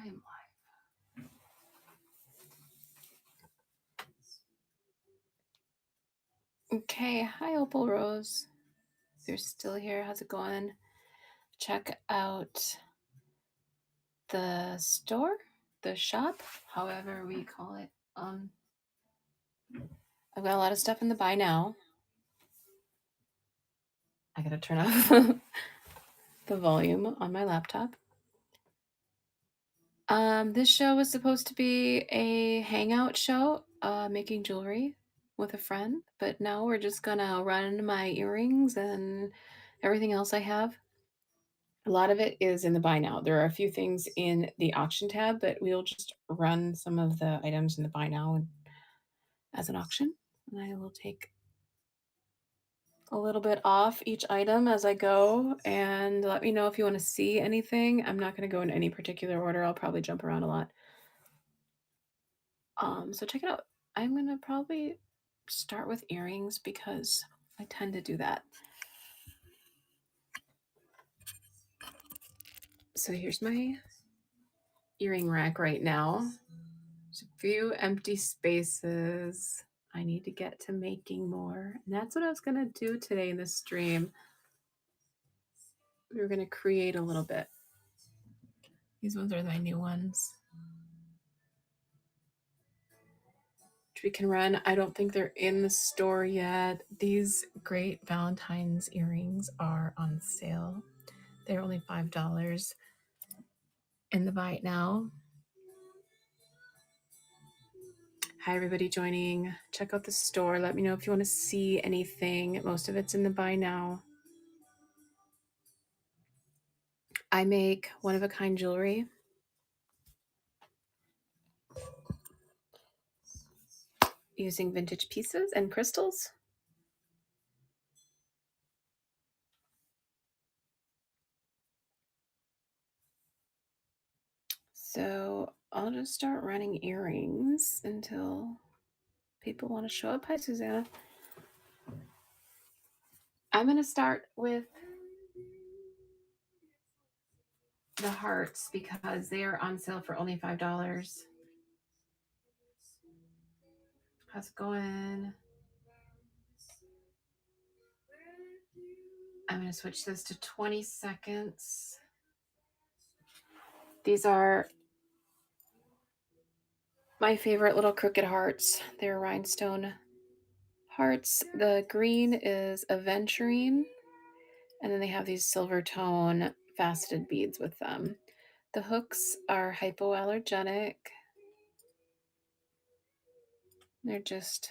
I am live. Okay, hi Opal Rose. If you're still here, how's it going? Check out the store, the shop, however we call it. I've got a lot of stuff in the buy now. I gotta turn off the volume on my laptop. This show was supposed to be a hangout show, making jewelry with a friend, but now we're just gonna run my earrings and everything else I have. A lot of it is in the buy now. There are a few things in the auction tab, but we'll just run some of the items in the buy now as an auction. And I will take a little bit off each item as I go, and let me know if you want to see anything. I'm not going to go in any particular order. I'll probably jump around a lot. So check it out. I'm going to probably start with earrings because I tend to do that. So here's my earring rack right now. There's a few empty spaces. I need to get to making more. And that's what I was going to do today in this stream. We were going to create a little bit. These ones are my new ones, which we can run. I don't think they're in the store yet. These great Valentine's earrings are on sale. They're only $5 in the buy it now. Hi, everybody joining. Check out the store. Let me know if you want to see anything. Most of it's in the buy now. I make one-of-a-kind jewelry. Using vintage pieces and crystals. So I'll just start running earrings until people want to show up. Hi, Susanna. I'm going to start with the hearts because they are on sale for only $5. How's it going? I'm going to switch this to 20 seconds. These are my favorite little crooked hearts. They're rhinestone hearts. The green is aventurine, and then they have these silver tone faceted beads with them. The hooks are hypoallergenic. They're just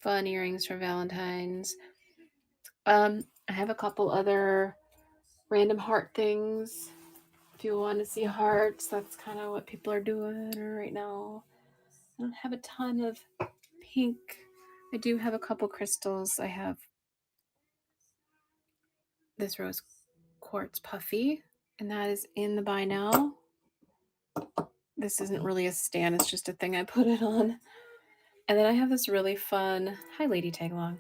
fun earrings for Valentine's. I have a couple other random heart things. If you want to see hearts, that's kind of what people are doing right now. I don't have a ton of pink. I do have a couple crystals. I have this rose quartz puffy, and that is in the buy now. This isn't really a stand, it's just a thing I put it on. And then I have this really fun, hi Lady Tagalong.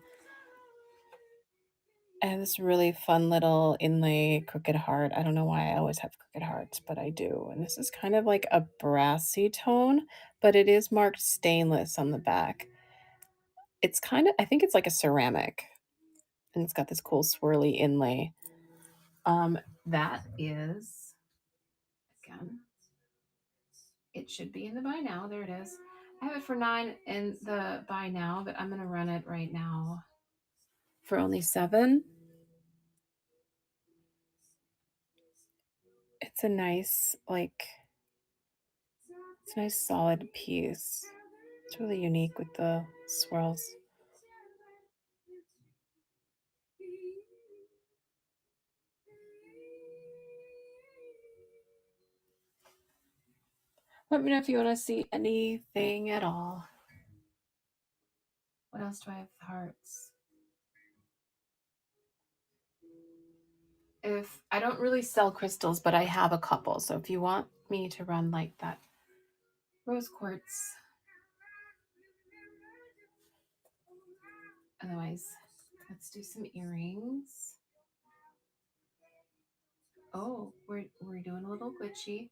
I have this really fun little inlay crooked heart. I don't know why I always have crooked hearts, but I do. And this is kind of like a brassy tone, but it is marked stainless on the back. It's kind of, I think it's like a ceramic, and it's got this cool swirly inlay. That is, again, it should be in the buy now. There it is. I have it for $9 in the buy now, but I'm going to run it right now for only $7. It's a nice, it's a nice solid piece. It's really unique with the swirls. Let me know if you want to see anything at all. What else do I have with hearts? If I don't really sell crystals, but I have a couple. So if you want me to run like that rose quartz, otherwise, let's do some earrings. Oh, we're doing a little glitchy.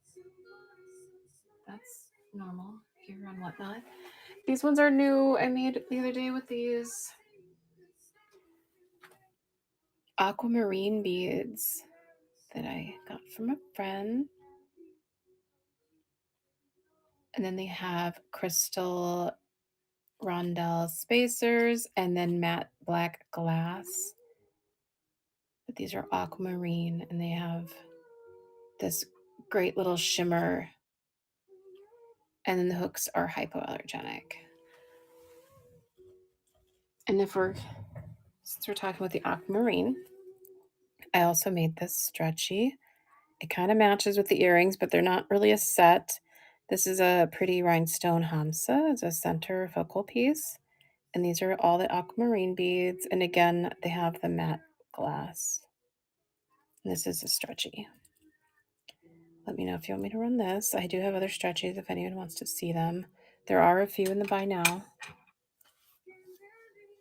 That's normal here on Whatnot. These ones are new. I made the other day with these aquamarine beads that I got from a friend. And then they have crystal rondelle spacers and then matte black glass. But these are aquamarine and they have this great little shimmer. And then the hooks are hypoallergenic. And since we're talking about the aquamarine, I also made this stretchy. It kind of matches with the earrings, but they're not really a set. This is a pretty rhinestone hamsa as a center focal piece. And these are all the aquamarine beads. And again, they have the matte glass. And this is a stretchy. Let me know if you want me to run this. I do have other stretchies if anyone wants to see them. There are a few in the buy now.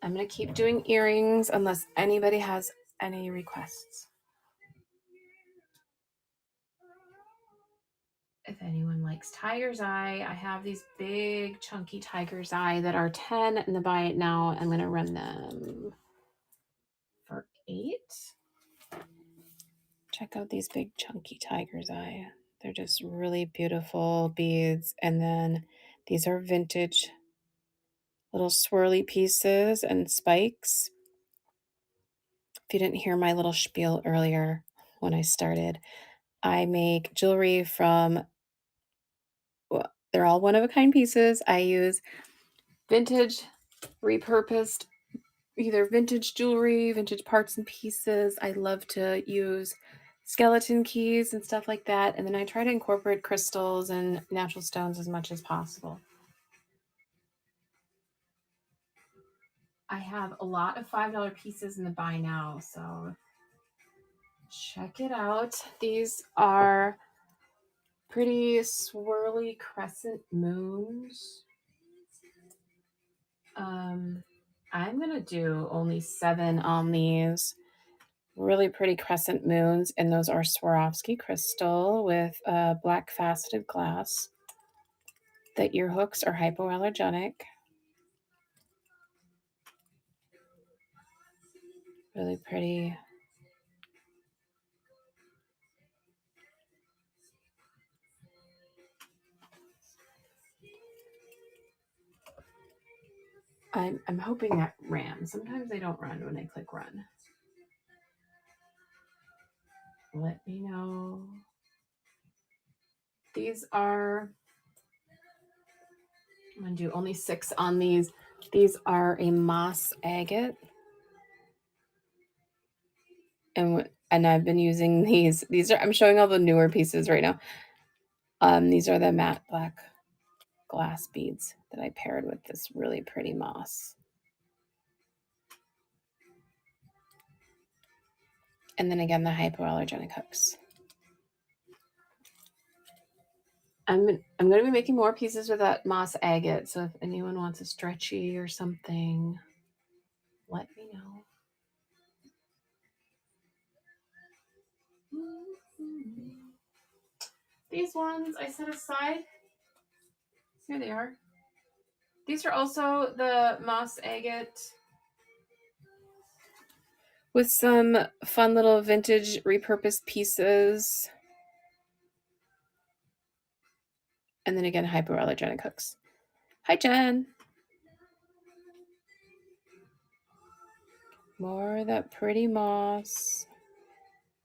I'm going to keep doing earrings unless anybody has any requests. If anyone likes tiger's eye, I have these big chunky tiger's eye that are 10 in the buy it now. I'm going to run them for 8. Check out these big chunky tiger's eye. They're just really beautiful beads. And then these are vintage little swirly pieces and spikes. If you didn't hear my little spiel earlier when I started, I make jewelry from, well, they're all one-of-a-kind pieces. I use vintage, repurposed, either vintage jewelry, vintage parts and pieces. I love to use skeleton keys and stuff like that. And then I try to incorporate crystals and natural stones as much as possible. I have a lot of $5 pieces in the buy now, so check it out. These are pretty swirly crescent moons. I'm gonna do only 7 on these really pretty crescent moons, and those are Swarovski crystal with black faceted glass. The ear hooks are hypoallergenic. Really pretty. I'm hoping that ran. Sometimes they don't run when I click run. Let me know. These are, I'm going to do only 6 on these. These are a moss agate. And I've been using these. These are, I'm showing all the newer pieces right now. These are the matte black glass beads that I paired with this really pretty moss. And then again, the hypoallergenic hooks. I'm going to be making more pieces with that moss agate. So if anyone wants a stretchy or something, let me know. These ones I set aside. Here they are. These are also the moss agate with some fun little vintage repurposed pieces. And then again, hypoallergenic hooks. Hi, Jen. More of that pretty moss.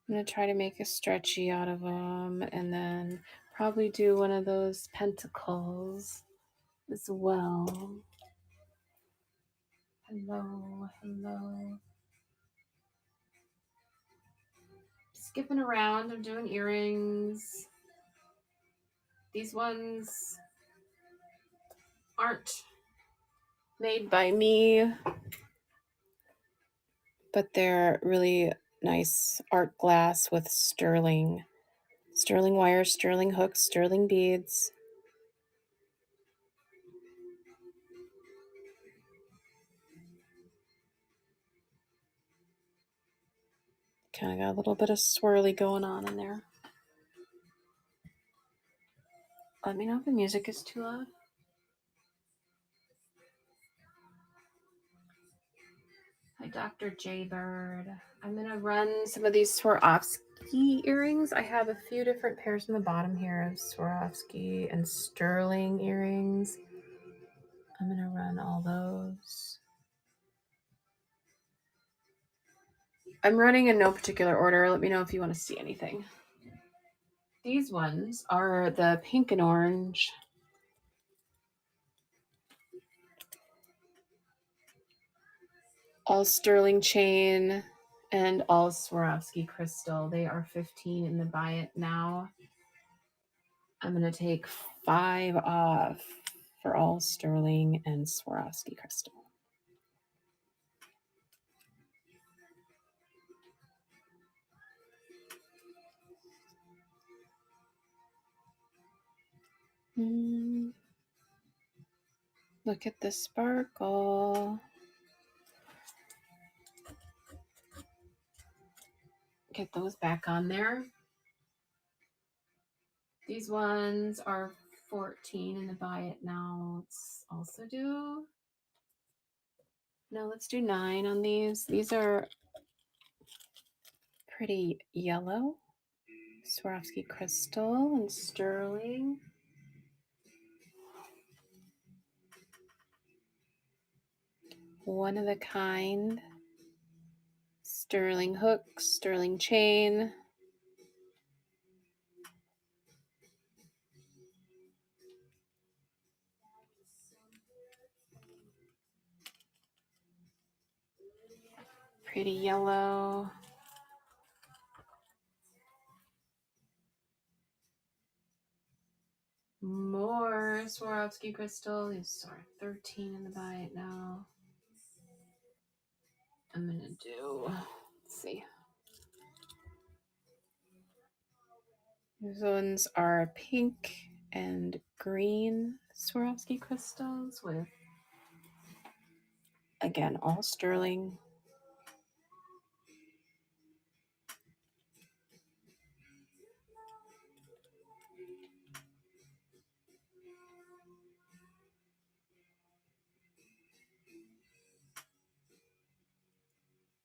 I'm going to try to make a stretchy out of them and then probably do one of those pentacles as well. Hello, hello. Skipping around, I'm doing earrings. These ones aren't made by me, but they're really nice art glass with sterling wire, sterling hooks, sterling beads. Kind of got a little bit of swirly going on in there. Let me know if the music is too loud. Hi, Dr. Jaybird. I'm going to run some of these Swarovski earrings. I have a few different pairs on the bottom here of Swarovski and sterling earrings. I'm going to run all those. I'm running in no particular order. Let me know if you want to see anything. These ones are the pink and orange. All sterling chain and all Swarovski crystal. They are $15 in the buy it now. I'm going to take $5 off for all sterling and Swarovski crystal. Look at the sparkle. Get those back on there. These ones are $14 in the buy it now. Let's also do, no, let's do $9 on these. These are pretty yellow. Swarovski crystal and sterling. One of a kind. Sterling hooks, sterling chain. Pretty yellow. More Swarovski crystal. These are $13 in the buy it now. I'm gonna do, let's see. These ones are pink and green Swarovski crystals with, again, all sterling.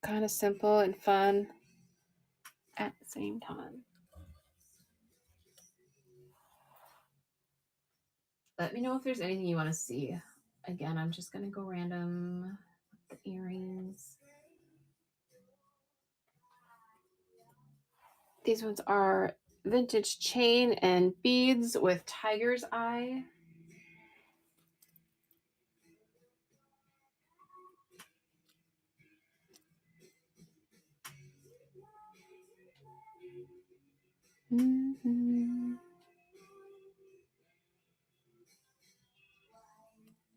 Kind of simple and fun at the same time. Let me know if there's anything you want to see. Again, I'm just going to go random with the earrings. These ones are vintage chain and beads with tiger's eye.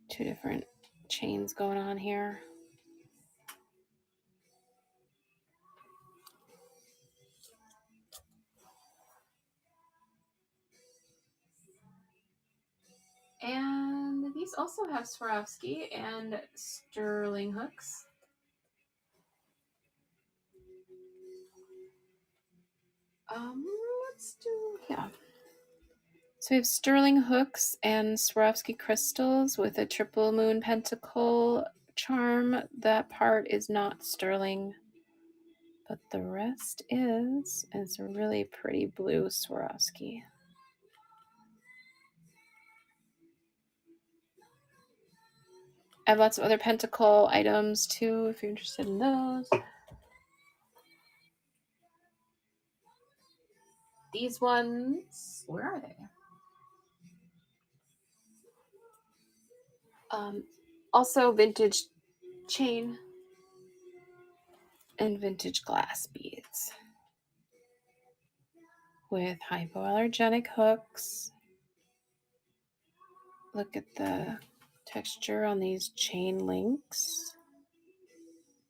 Two different chains going on here. And these also have Swarovski and sterling hooks. Let's do, yeah. So we have sterling hooks and Swarovski crystals with a triple moon pentacle charm. That part is not sterling, but the rest is. And it's a really pretty blue Swarovski. I have lots of other pentacle items too, if you're interested in those. These ones, where are they? Also vintage chain and vintage glass beads with hypoallergenic hooks. Look at the texture on these chain links.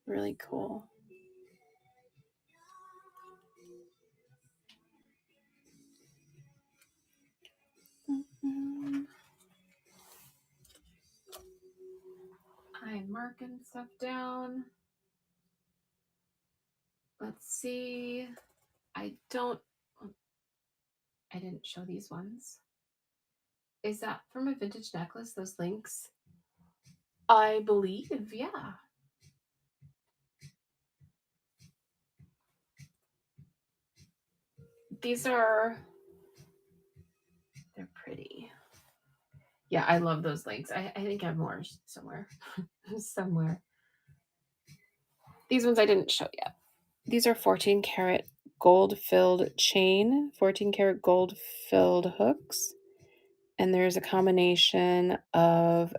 Really cool. I'm marking stuff down. Let's see. I didn't show these ones. Is that from a vintage necklace, those links? I believe, yeah. They're pretty. Yeah, I love those links. I think I have more somewhere. Somewhere. These ones I didn't show yet. These are 14 karat gold filled chain, 14 karat gold filled hooks. And there's a combination of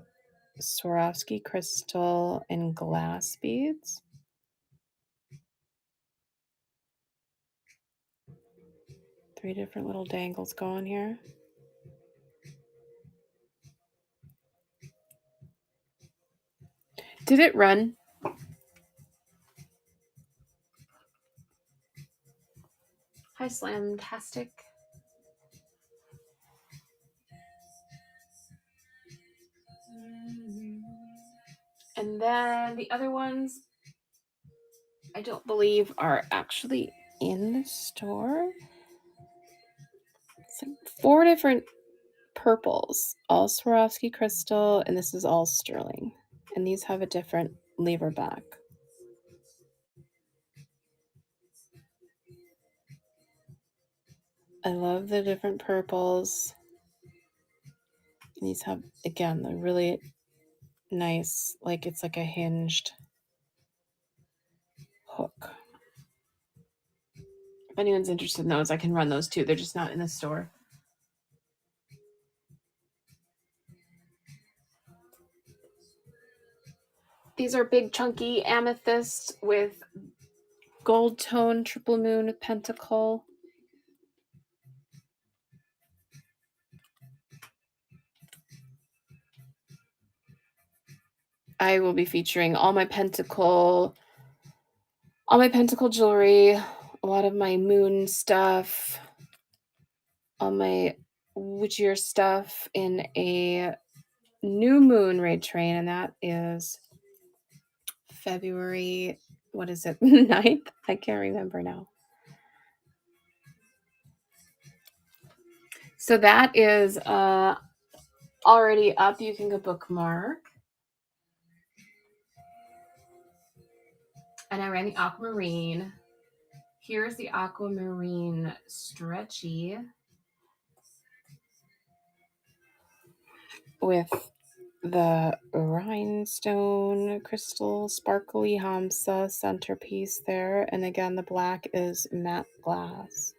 Swarovski crystal and glass beads. Three different little dangles going here. Did it run? Hi, Slamtastic. And then the other ones, I don't believe are actually in the store. It's like 4 different purples, all Swarovski crystal, and this is all sterling. And these have a different lever back. I love the different purples. And these have, again, the really nice, like it's like a hinged hook. If anyone's interested in those, I can run those too. They're just not in the store. These are big chunky amethyst with gold tone triple moon pentacle. I will be featuring all my pentacle jewelry, a lot of my moon stuff, all my witchier stuff in a new moon raid train, and that is February, what is it, 9th? I can't remember now. So that is already up. You can go bookmark. And I ran the aquamarine. Here's the aquamarine stretchy with the rhinestone crystal sparkly Hamsa centerpiece there. And again, the black is matte glass.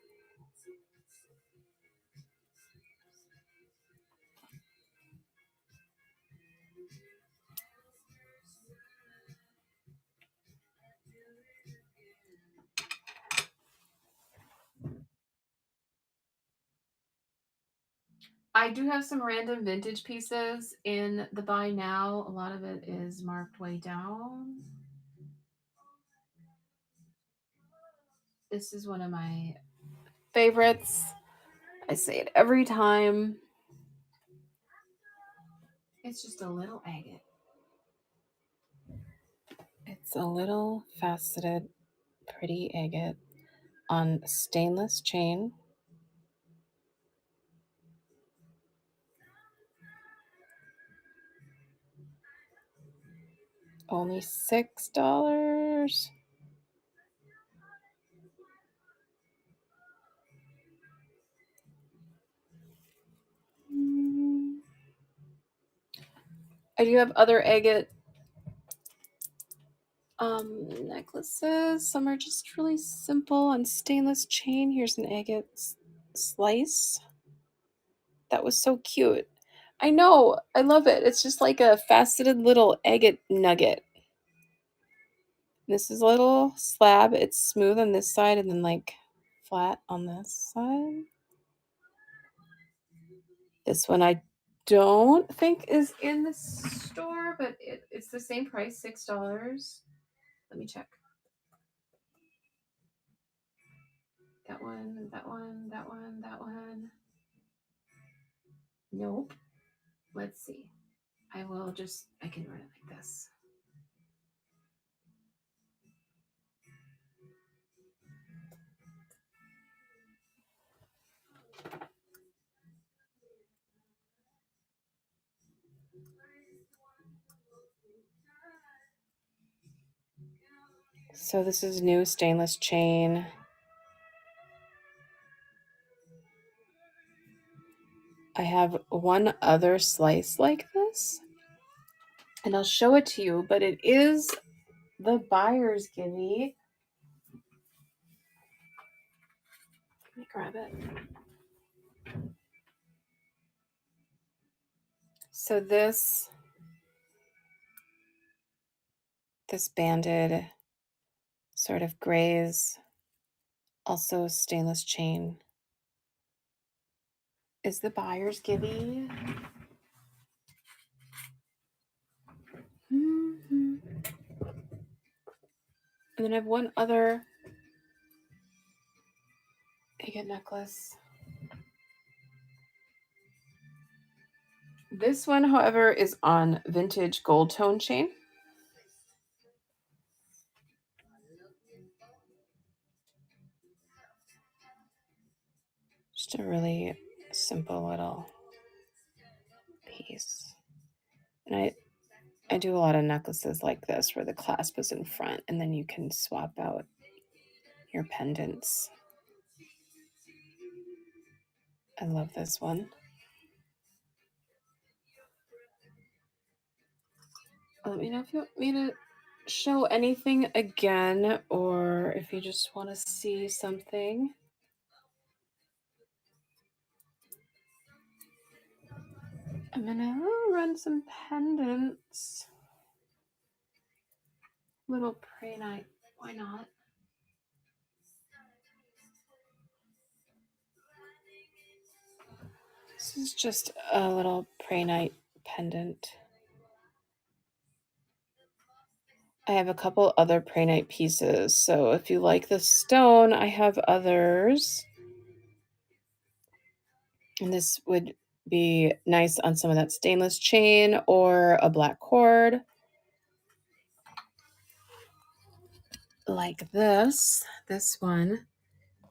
I do have some random vintage pieces in the buy now. A lot of it is marked way down. This is one of my favorites. I say it every time. It's just a little agate. It's a little faceted, pretty agate on stainless chain. Only $6. I do have other agate necklaces. Some are just really simple on stainless chain. Here's an agate slice. That was so cute. I know. I love it. It's just like a faceted little agate nugget. This is a little slab. It's smooth on this side and then like flat on this side. This one I don't think is in the store, but it's the same price, $6. Let me check. That one, that one, that one, that one. Nope. Let's see. I can run it like this. So this is new stainless chain. I have one other slice like this, and I'll show it to you, but it is the buyer's givey. Let me grab it. So this banded sort of grays, also stainless chain, is the buyer's givey. Mm-hmm. And then I have one other agate necklace. This one, however, is on vintage gold tone chain. Just a really simple little piece. And I do a lot of necklaces like this where the clasp is in front and then you can swap out your pendants. I love this one. Let me know if you want me to show anything again or if you just want to see something. I'm gonna run some pendants. Little prey night. Why not? This is just a little prey night pendant. I have a couple other prey night pieces, so if you like the stone, I have others. And this would be nice on some of that stainless chain or a black cord. Like this. This one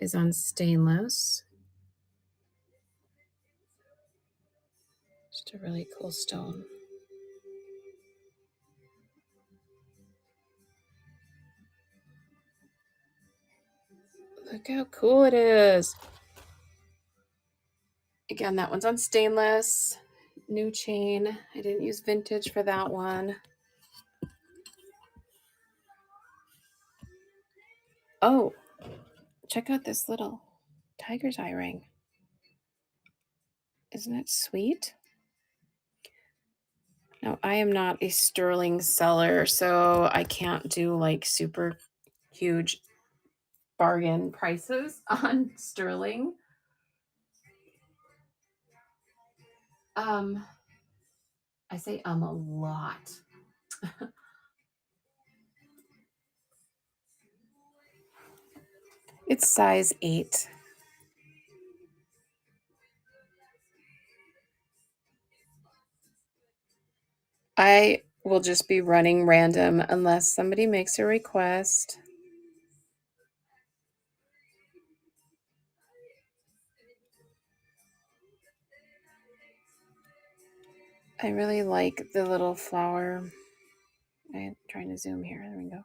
is on stainless. Just a really cool stone. Look how cool it is. Again, that one's on stainless. New chain. I didn't use vintage for that one. Oh, check out this little tiger's eye ring. Isn't it sweet? Now, I am not a sterling seller, so I can't do like super huge bargain prices on sterling. I say a lot. It's size 8. I will just be running random unless somebody makes a request. I really like the little flower. I'm trying to zoom here. There we go.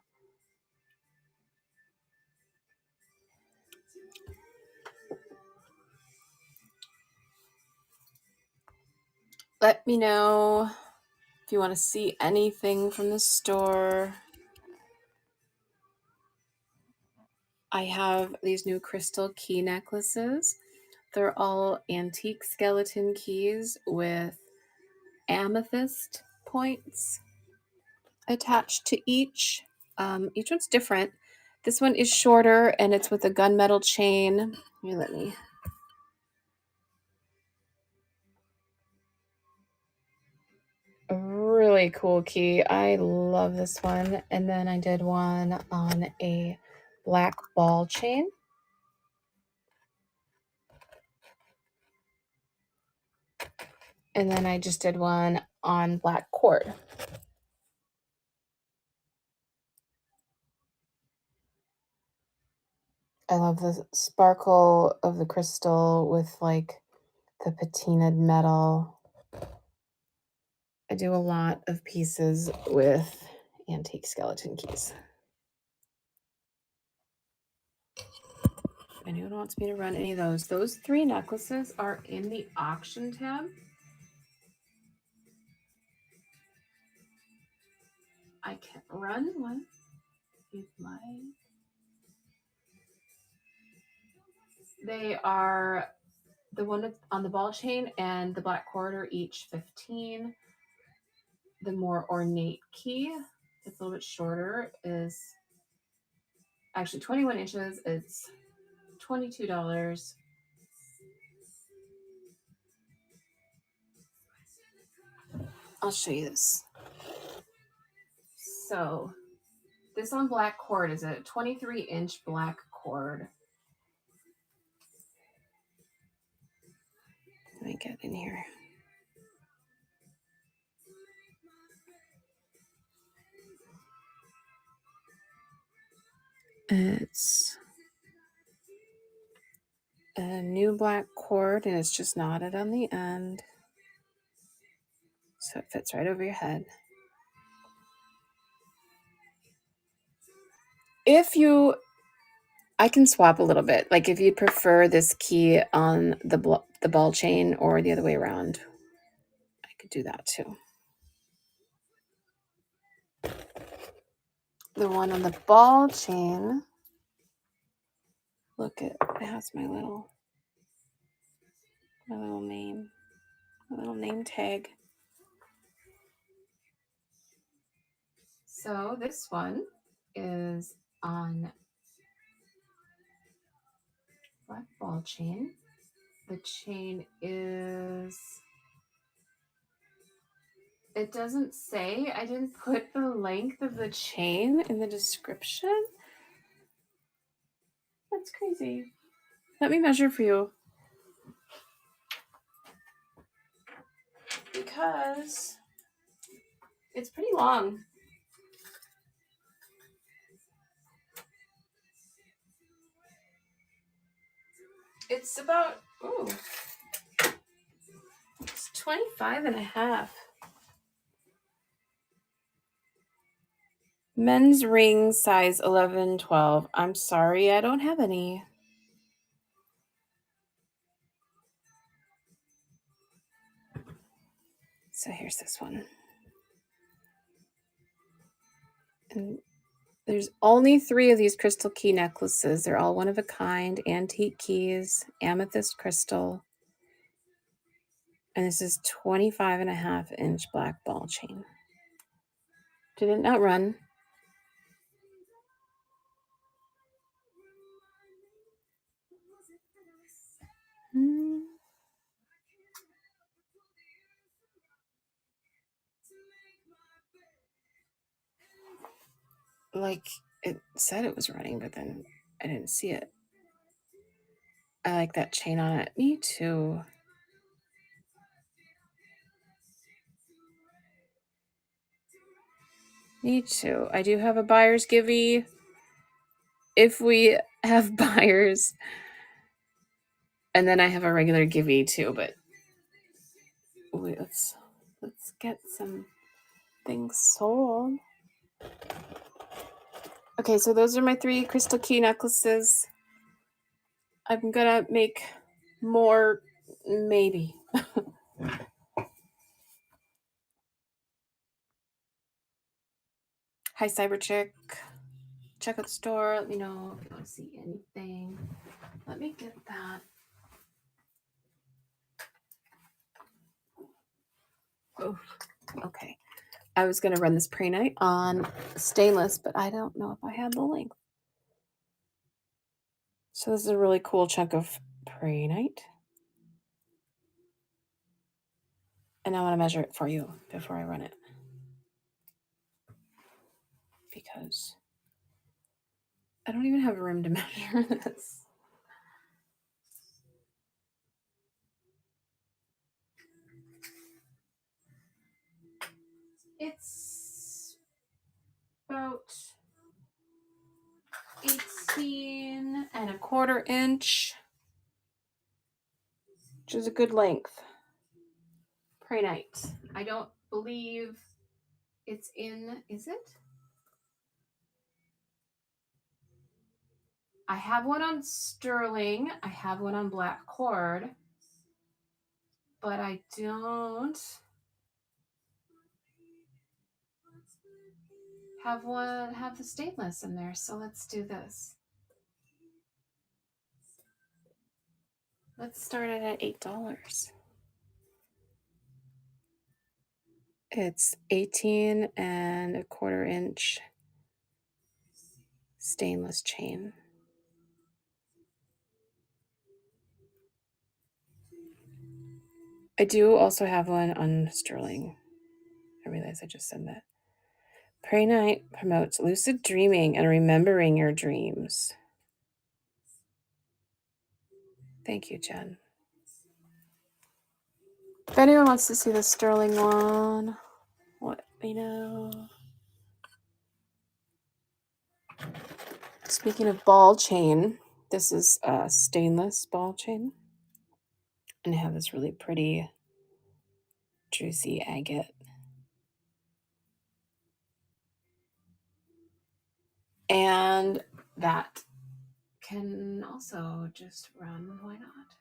Let me know if you want to see anything from the store. I have these new crystal key necklaces. They're all antique skeleton keys with amethyst points attached to each. Each one's different. This one is shorter and it's with a gunmetal chain. Here, let me. A really cool key. I love this one. And then I did one on a black ball chain. And then I just did one on black cord. I love the sparkle of the crystal with like the patinaed metal. I do a lot of pieces with antique skeleton keys. anyone wants me to run any of those. Those 3 necklaces are in the auction tab. I can run one if you'd like. They are the one on the ball chain and the black cord are each 15. The more ornate key, it's a little bit shorter, is actually 21 inches. It's $22. I'll show you this. So this on black cord is a 23-inch black cord. Let me get in here. It's a new black cord and it's just knotted on the end. So it fits right over your head. I can swap a little bit. Like if you prefer this key on the ball chain or the other way around, I could do that too. The one on the ball chain, look, it has my little name, my little name tag. So this one is on black ball chain. The chain is, it doesn't say. I didn't put the length of the chain in the description. That's crazy. Let me measure for you. Because it's pretty long. It's about, it's 25 and a half. Men's ring size 11, 12. I'm sorry, I don't have any. So here's this one. And there's only 3 of these crystal key necklaces. They're all one of a kind, antique keys, amethyst crystal. And this is 25 and a half inch black ball chain. Did it not run? Like it said it was running, but then I didn't see it. I like that chain on it. Me too. Me too. I do have a buyer's givey. If we have buyers. And then I have a regular givey too, but wait, let's get some things sold. Okay, so those are my 3 crystal key necklaces. I'm gonna make more, maybe. Hi, Cyberchick. Check out the store. Let me know if you want to see anything. Let me get that. Oh, okay. I was going to run this Prehnite on stainless, but I don't know if I had the length. So this is a really cool chunk of Prehnite. And I want to measure it for you before I run it. Because I don't even have room to measure this. It's about 18 and a quarter inch, which is a good length. Prehnite. I don't believe it's in, is it? I have one on sterling. I have one on black cord. But I don't have the stainless in there. So let's do this. Let's start it at $8. It's 18.25-inch stainless chain. I do also have one on sterling. I realize I just said that. Pray Night promotes lucid dreaming and remembering your dreams. Thank you, Jen. If anyone wants to see the sterling one, let me know. Speaking of ball chain, this is a stainless ball chain. And I have this really pretty, juicy agate. And that can also just run, why not?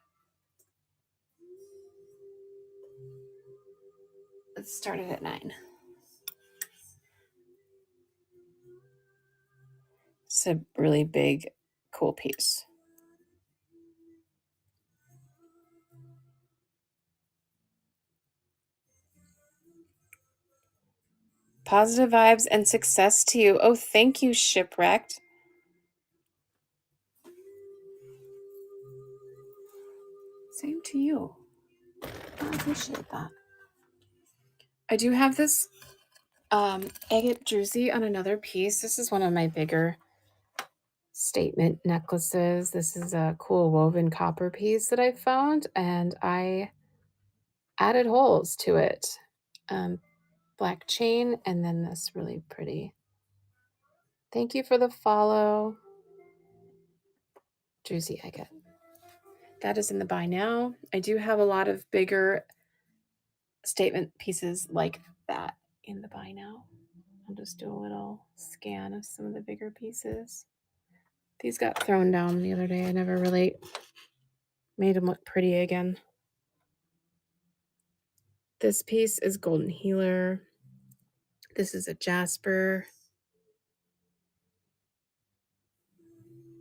Let's start it at 9. It's a really big, cool piece. Positive vibes and success to you. Oh, thank you, Shipwrecked. Same to you. I appreciate that. I do have this agate druzy on another piece. This is one of my bigger statement necklaces. This is a cool woven copper piece that I found, and I added holes to it. Black chain, and then this really pretty. Thank you for the follow. Juicy agate. That is in the buy now. I do have a lot of bigger statement pieces like that in the buy now. I'll just do a little scan of some of the bigger pieces. These got thrown down the other day. I never really made them look pretty again. This piece is Golden Healer. This is a Jasper.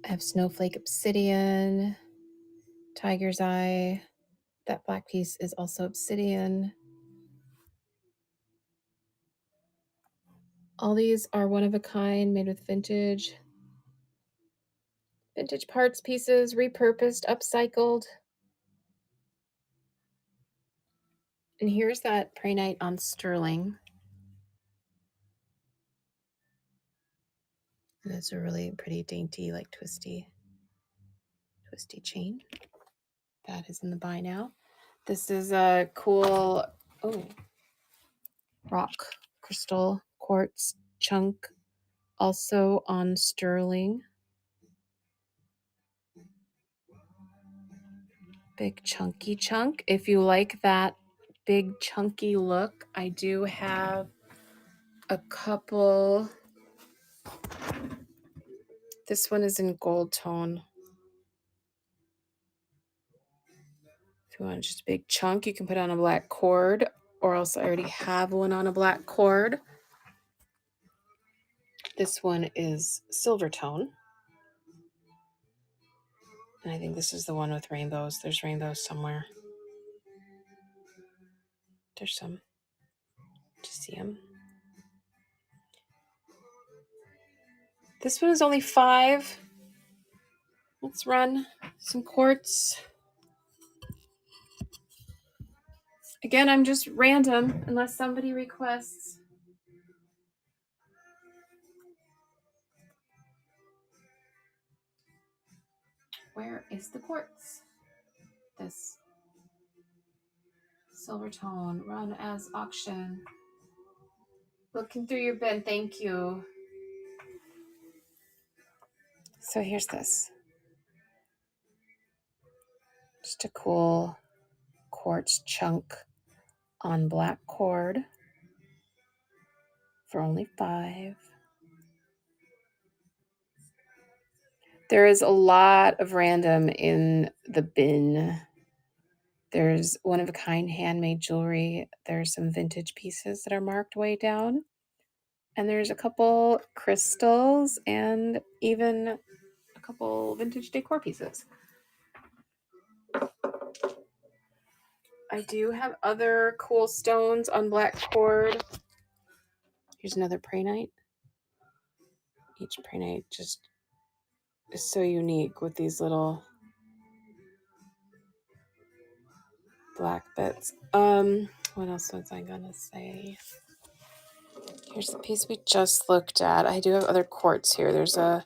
I have Snowflake Obsidian, Tiger's Eye. That black piece is also obsidian. All these are one of a kind, made with vintage parts pieces, repurposed, upcycled. And here's that Pray Night on sterling. And it's a really pretty dainty, like twisty chain. That is in the buy now. This is a cool, rock crystal quartz chunk, also on sterling. Big chunky chunk. If you like that big chunky look, I do have a couple. This one is in gold tone. If you want just a big chunk, you can put on a black cord, or else I already have one on a black cord. This one is silver tone. And I think this is the one with rainbows. There's rainbows somewhere. There's some. Just see them. This one is only 5. Let's run some quartz. Again, I'm just random unless somebody requests. Where is the quartz? This silver tone, run as auction. Looking through your bin, thank you. So here's this. Just a cool quartz chunk on black cord for only 5. There is a lot of random in the bin. There's one-of-a-kind handmade jewelry. There's some vintage pieces that are marked way down. And there's a couple crystals and even a couple vintage decor pieces. I do have other cool stones on black cord. Here's another prehnite. Each prehnite just is so unique with these little black bits. What else was I gonna say? Here's the piece we just looked at. I do have other quartz here. There's a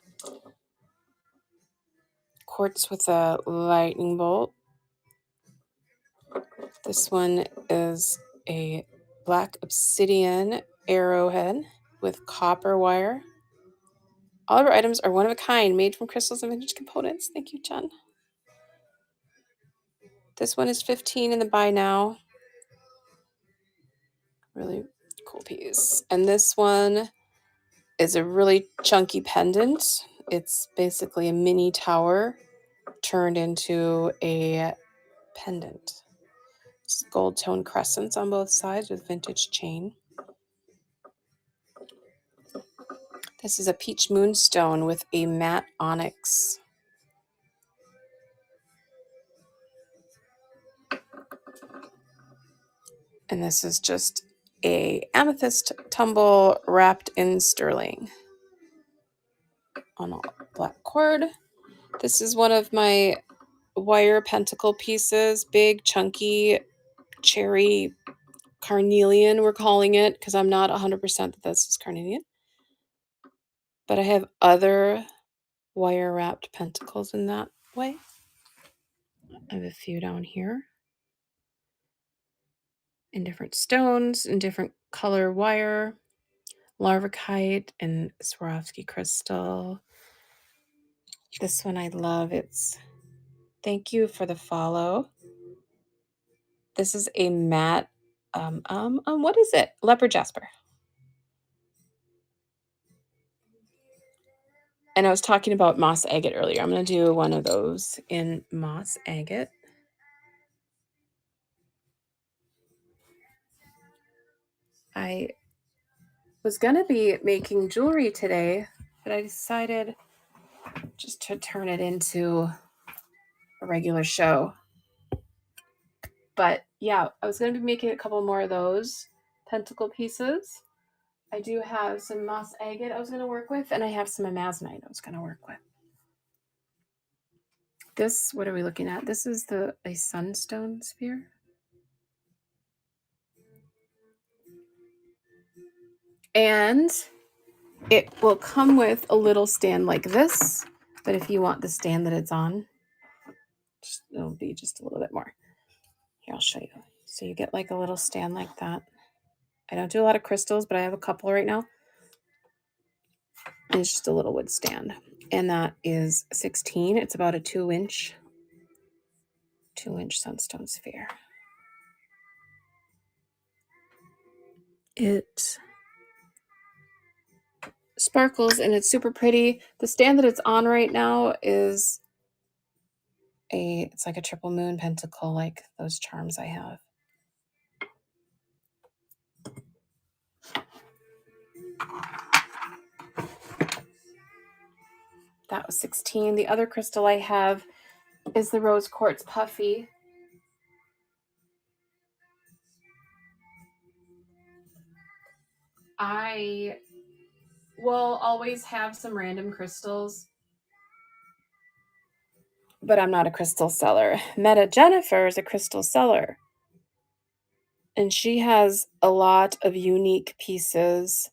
quartz with a lightning bolt. This one is a black obsidian arrowhead with copper wire. All of our items are one of a kind, made from crystals and vintage components. Thank you, Jen. This one is 15 in the buy now. Really cool piece. And this one is a really chunky pendant. It's basically a mini tower turned into a pendant. It's gold tone crescents on both sides with vintage chain. This is a peach moonstone with a matte onyx. And this is just a amethyst tumble wrapped in sterling on a black cord. This is one of my wire pentacle pieces, big chunky cherry carnelian, we're calling it, because I'm not 100% that this is carnelian. But I have other wire wrapped pentacles in that way. I have a few down here in different stones and different color wire, larvikite and Swarovski crystal. This one I love. It's thank you for the follow. This is a matte, what is it? Leopard jasper. And I was talking about moss agate earlier. I'm going to do one of those in moss agate. I was going to be making jewelry today, but I decided just to turn it into a regular show. But yeah, I was going to be making a couple more of those pentacle pieces. I do have some moss agate I was going to work with, and I have some amazonite I was going to work with. This, what are we looking at? This is a sunstone sphere. And it will come with a little stand like this, but if you want the stand that it's on, it'll be just a little bit more. Here, I'll show you. So you get like a little stand like that. I don't do a lot of crystals, but I have a couple right now. And it's just a little wood stand. And that is 16. It's about a 2-inch sunstone sphere. It sparkles and it's super pretty. The stand that it's on right now is it's like a triple moon pentacle, like those charms I have. That was 16. The other crystal I have is the rose quartz puffy. I will always have some random crystals, but I'm not a crystal seller. Meta Jennifer is a crystal seller, and she has a lot of unique pieces,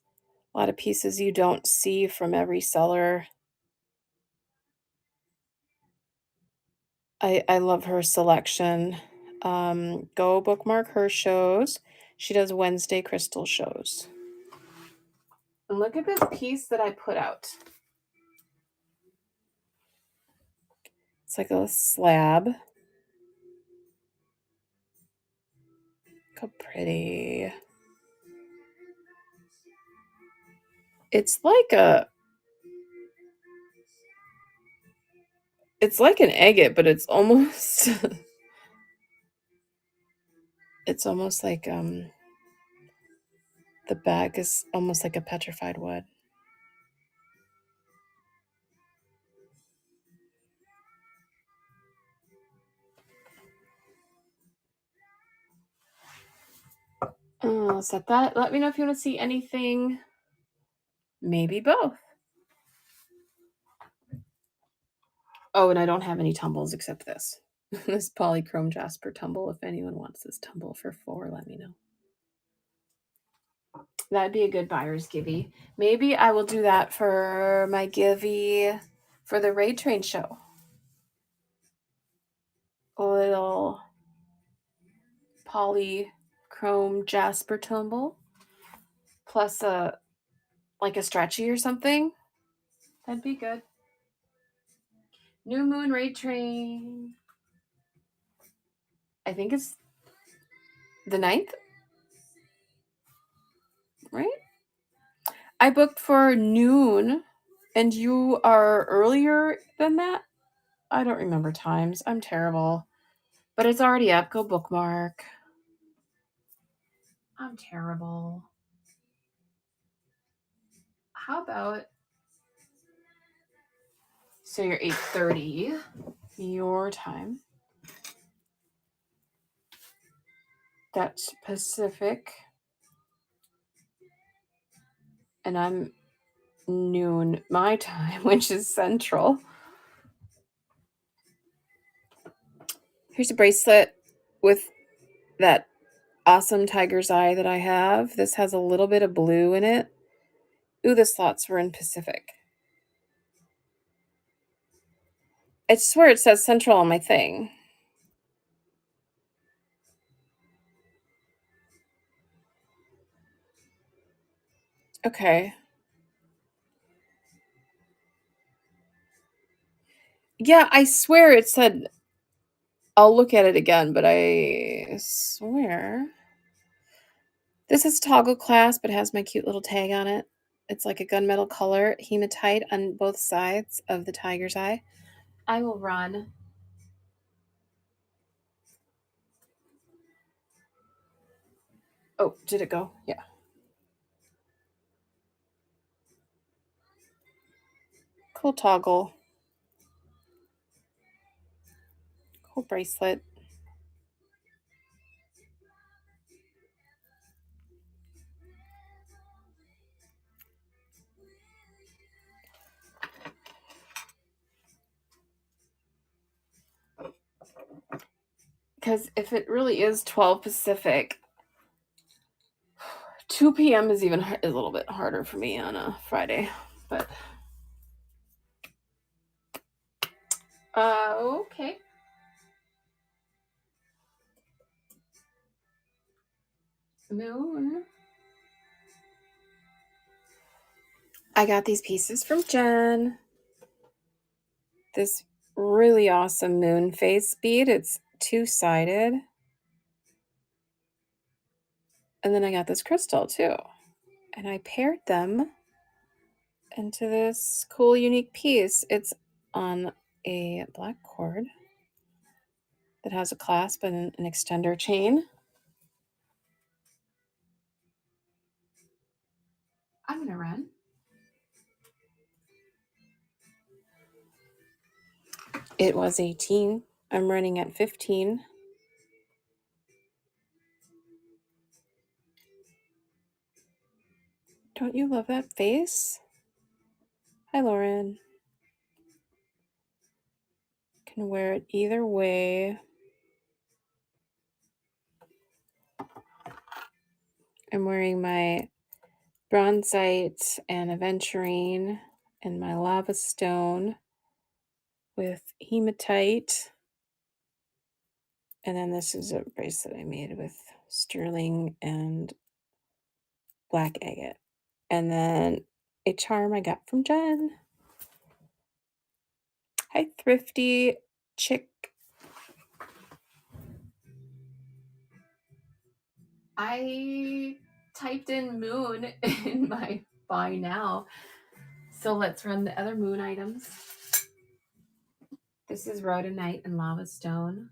a lot of pieces you don't see from every seller. I love her selection. Go bookmark her shows. She does Wednesday crystal shows. And look at this piece that I put out. It's like a slab. Look how pretty. It's like It's like an agate, but it's almost it's almost like the bag is almost like a petrified wood. Set that. Let me know if you want to see anything. Maybe both. Oh, and I don't have any tumbles except this. This polychrome jasper tumble. If anyone wants this tumble for $4, let me know. That'd be a good buyer's givey. Maybe I will do that for my givey for the Raid Train show. A little polychrome jasper tumble plus a stretchy or something. That'd be good. New Moon Raid Train. I think it's the 9th, right? I booked for noon, and you are earlier than that? I don't remember times. I'm terrible. But it's already up. Go bookmark. I'm terrible. How about... So you're 8:30 your time. That's Pacific. And I'm noon my time, which is Central. Here's a bracelet with that awesome tiger's eye that I have. This has a little bit of blue in it. Ooh, the slots were in Pacific. I swear it says Central on my thing. Okay. Yeah, I swear it said... I'll look at it again, but I swear... This is toggle clasp, but has my cute little tag on it. It's like a gunmetal color, hematite on both sides of the tiger's eye. I will run. Oh, did it go? Yeah. Cool toggle. Cool bracelet. Because if it really is 12 Pacific, 2 p.m. is even a little bit harder for me on a Friday. But okay. Moon. I got these pieces from Jen. This really awesome moon face bead. It's two-sided. And then I got this crystal too. And I paired them into this cool, unique piece. It's on a black cord that has a clasp and an extender chain. I'm going to run. It was 18. I'm running at 15. Don't you love that face? Hi, Lauren. Can wear it either way. I'm wearing my bronzite and aventurine and my lava stone with hematite. And then this is a bracelet I made with sterling and black agate. And then a charm I got from Jen. Hi, Thrifty Chick. I typed in moon in my buy now. So let's run the other moon items. This is Rhodonite and Lava Stone.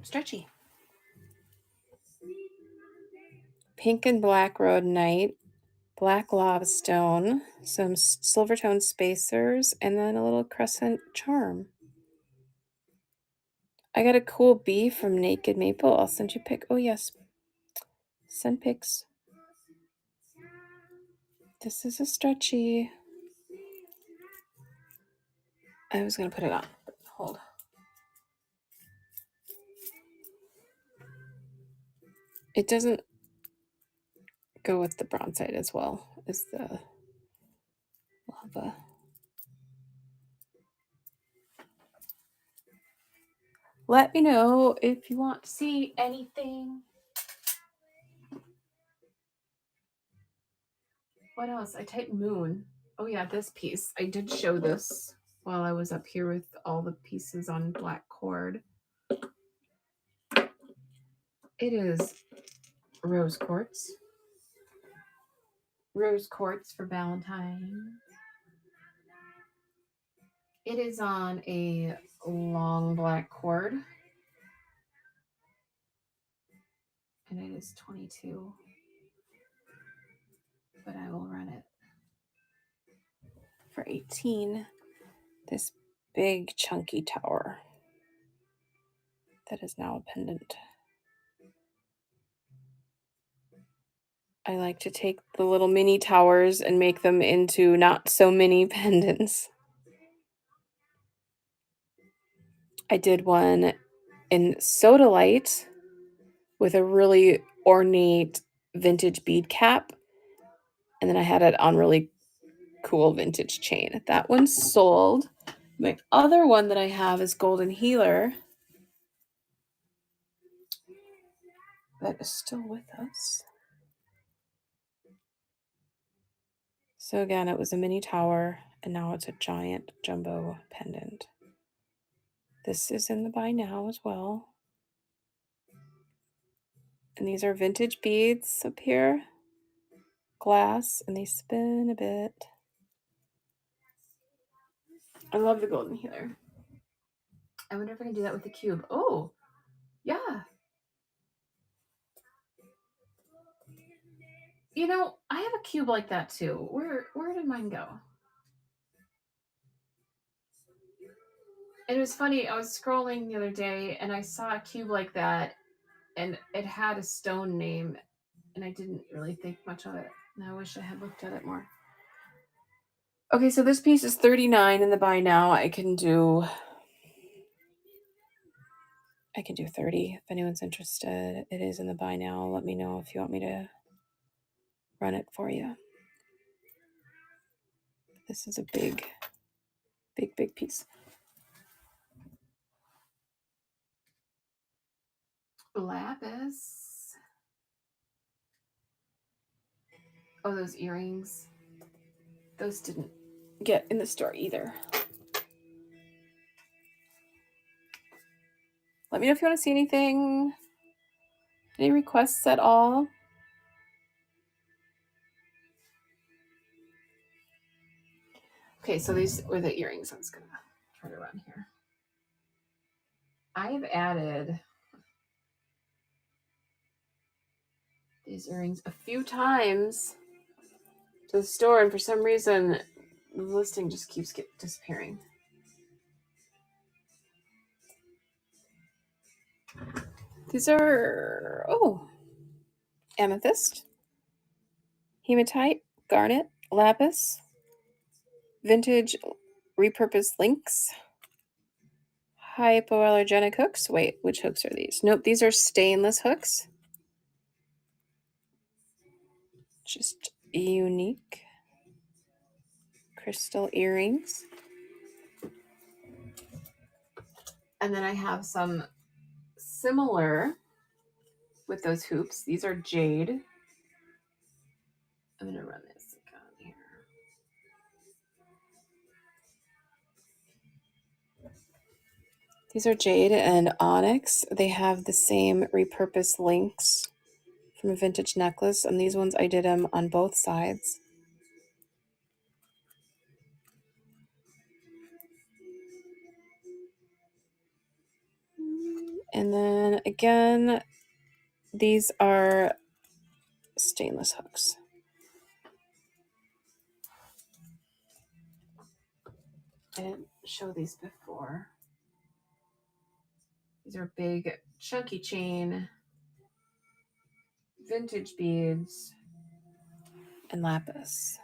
Stretchy. Pink and black Rhodonite, black Lava Stone, some silver tone spacers, and then a little crescent charm. I got a cool bee from Naked Maple. I'll send you a pic. Oh, yes. Send pics. This is a stretchy. I was going to put it on. Hold. It doesn't go with the bronzite as well as the lava. Let me know if you want to see anything. What else? I typed moon. Oh yeah, this piece. I did show this while I was up here with all the pieces on black cord. It is rose quartz. Rose quartz for Valentine. It is on a long black cord. And it is 22. But I will run it for 18. This big chunky tower that is now a pendant. I like to take the little mini towers and make them into not so mini pendants. I did one in Sodalite with a really ornate vintage bead cap. And then I had it on really cool vintage chain. That one sold. My other one that I have is Golden Healer. That is still with us. So again, it was a mini tower, and now it's a giant jumbo pendant. This is in the buy now as well. And these are vintage beads up here. Glass, and they spin a bit. I love the Golden Healer. I wonder if I can do that with the cube. Oh, yeah. You know, I have a cube like that too. Where did mine go? It was funny. I was scrolling the other day and I saw a cube like that, and it had a stone name, and I didn't really think much of it. And I wish I had looked at it more. Okay, so this piece is $39 in the buy now. I can do 30 if anyone's interested. It is in the buy now. Let me know if you want me to run it for you. This is a big piece. Lapis. Oh, those earrings. Those didn't get in the store either. Let me know if you want to see anything. Any requests at all? Okay, so these were the earrings I was going to try to run here. I have added these earrings a few times to the store, and for some reason, the listing just keeps disappearing. These are, amethyst, hematite, garnet, lapis, vintage repurposed links, hypoallergenic hooks. Wait, which hooks are these? Nope, these are stainless hooks. Just unique crystal earrings. And then I have some similar with those hoops. These are jade. I'm going to run this on here. These are jade and onyx. They have the same repurposed links from a vintage necklace. And these ones, I did them on both sides. And then again, these are stainless hooks. I didn't show these before. These are big, chunky chain, vintage beads, and lapis.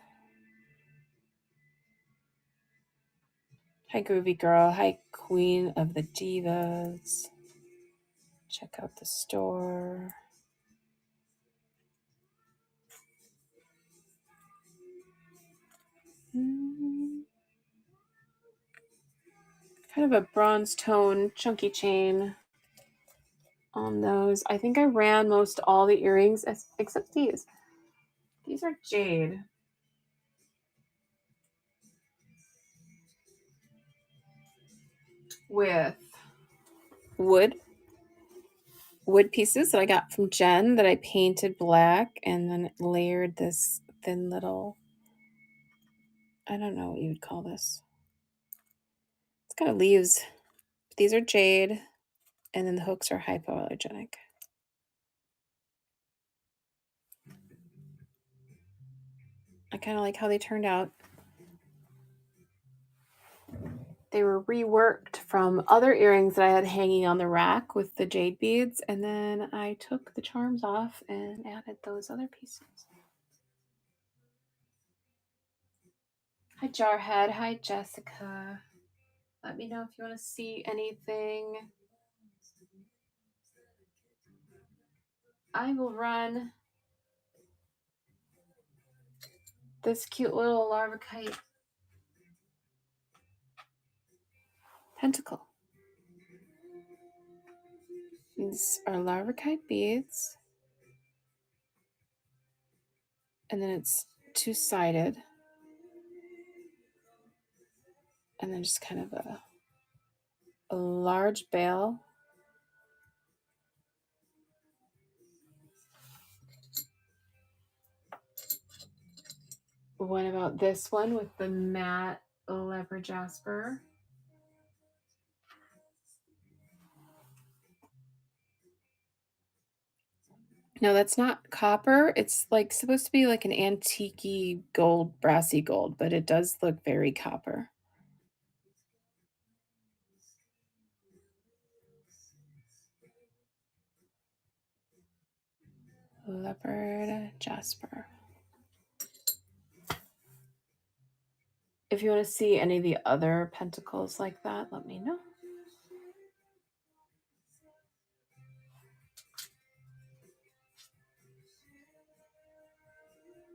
Hi, Groovy Girl. Hi, Queen of the Divas. Check out the store. Kind of a bronze tone, chunky chain on those. I think I ran most all the earrings except these. These are jade. With wood pieces that I got from Jen that I painted black and then layered this thin little, I don't know what you would call this. It's kind of leaves. These are jade, and then the hooks are hypoallergenic. I kind of like how they turned out. They were reworked from other earrings that I had hanging on the rack with the jade beads, and then I took the charms off and added those other pieces. Hi, Jarhead. Hi, Jessica. Let me know if you want to see anything. I will run this cute little larvikite pentacle. These are larvikite beads. And then it's two-sided. And then just kind of a large bail. What about this one with the matte leopard jasper? No, that's not copper. It's like supposed to be like an antique gold, brassy gold, but it does look very copper. Leopard jasper. If you want to see any of the other pentacles like that, let me know.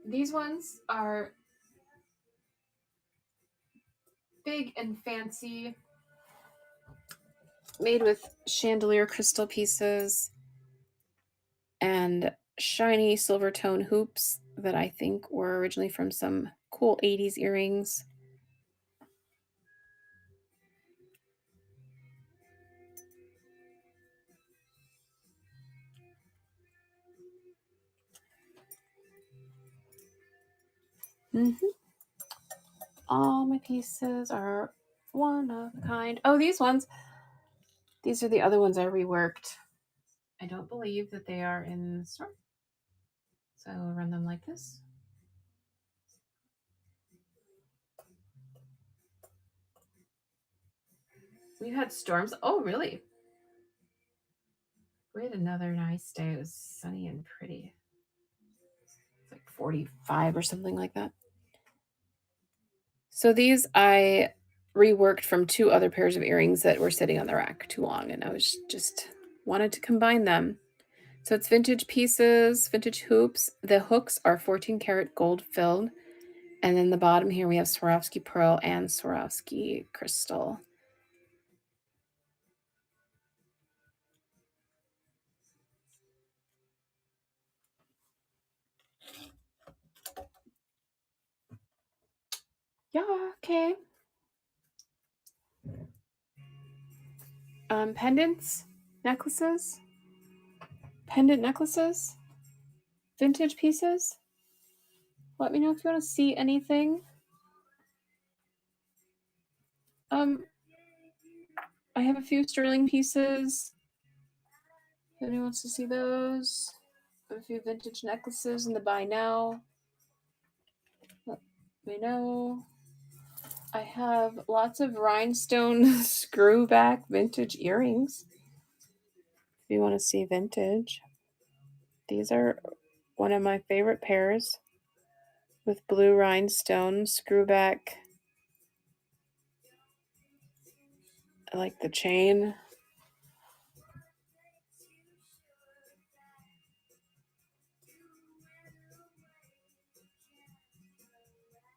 These ones are big and fancy, made with chandelier crystal pieces and shiny silver tone hoops that I think were originally from some cool 80s earrings. All my pieces are one of a kind. Oh, these ones. These are the other ones I reworked. I don't believe that they are in the store. So I will run them like this. We had storms. Oh, really? We had another nice day. It was sunny and pretty. It's like 45 or something like that. So these I reworked from two other pairs of earrings that were sitting on the rack too long, and I was just wanted to combine them. So it's vintage pieces, vintage hoops. The hooks are 14 karat gold filled. And then the bottom here, we have Swarovski pearl and Swarovski crystal. Yeah, okay. Pendants, necklaces, pendant necklaces, vintage pieces. Let me know if you want to see anything. I have a few sterling pieces. If anyone wants to see those, a few vintage necklaces in the buy now. Let me know. I have lots of rhinestone screwback vintage earrings. If you want to see vintage, these are one of my favorite pairs with blue rhinestone screwback. I like the chain.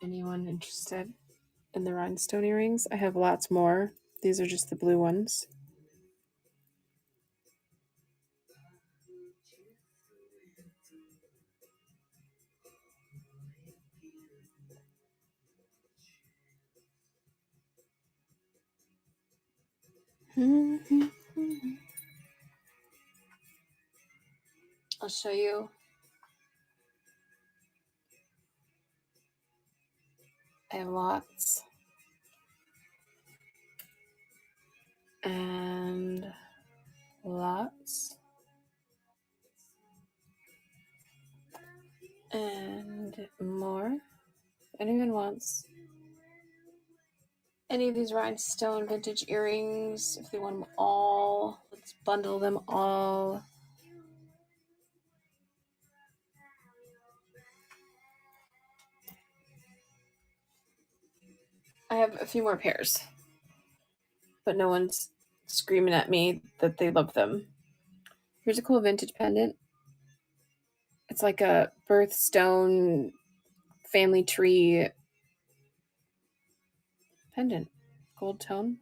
Anyone interested in the rhinestone earrings? I have lots more. These are just the blue ones. I'll show you. I have lots. And lots. And more. If anyone wants any of these rhinestone vintage earrings, if they want them all, let's bundle them all. I have a few more pairs, but no one's screaming at me that they love them. Here's a cool vintage pendant. It's like a birthstone family tree pendant, gold tone.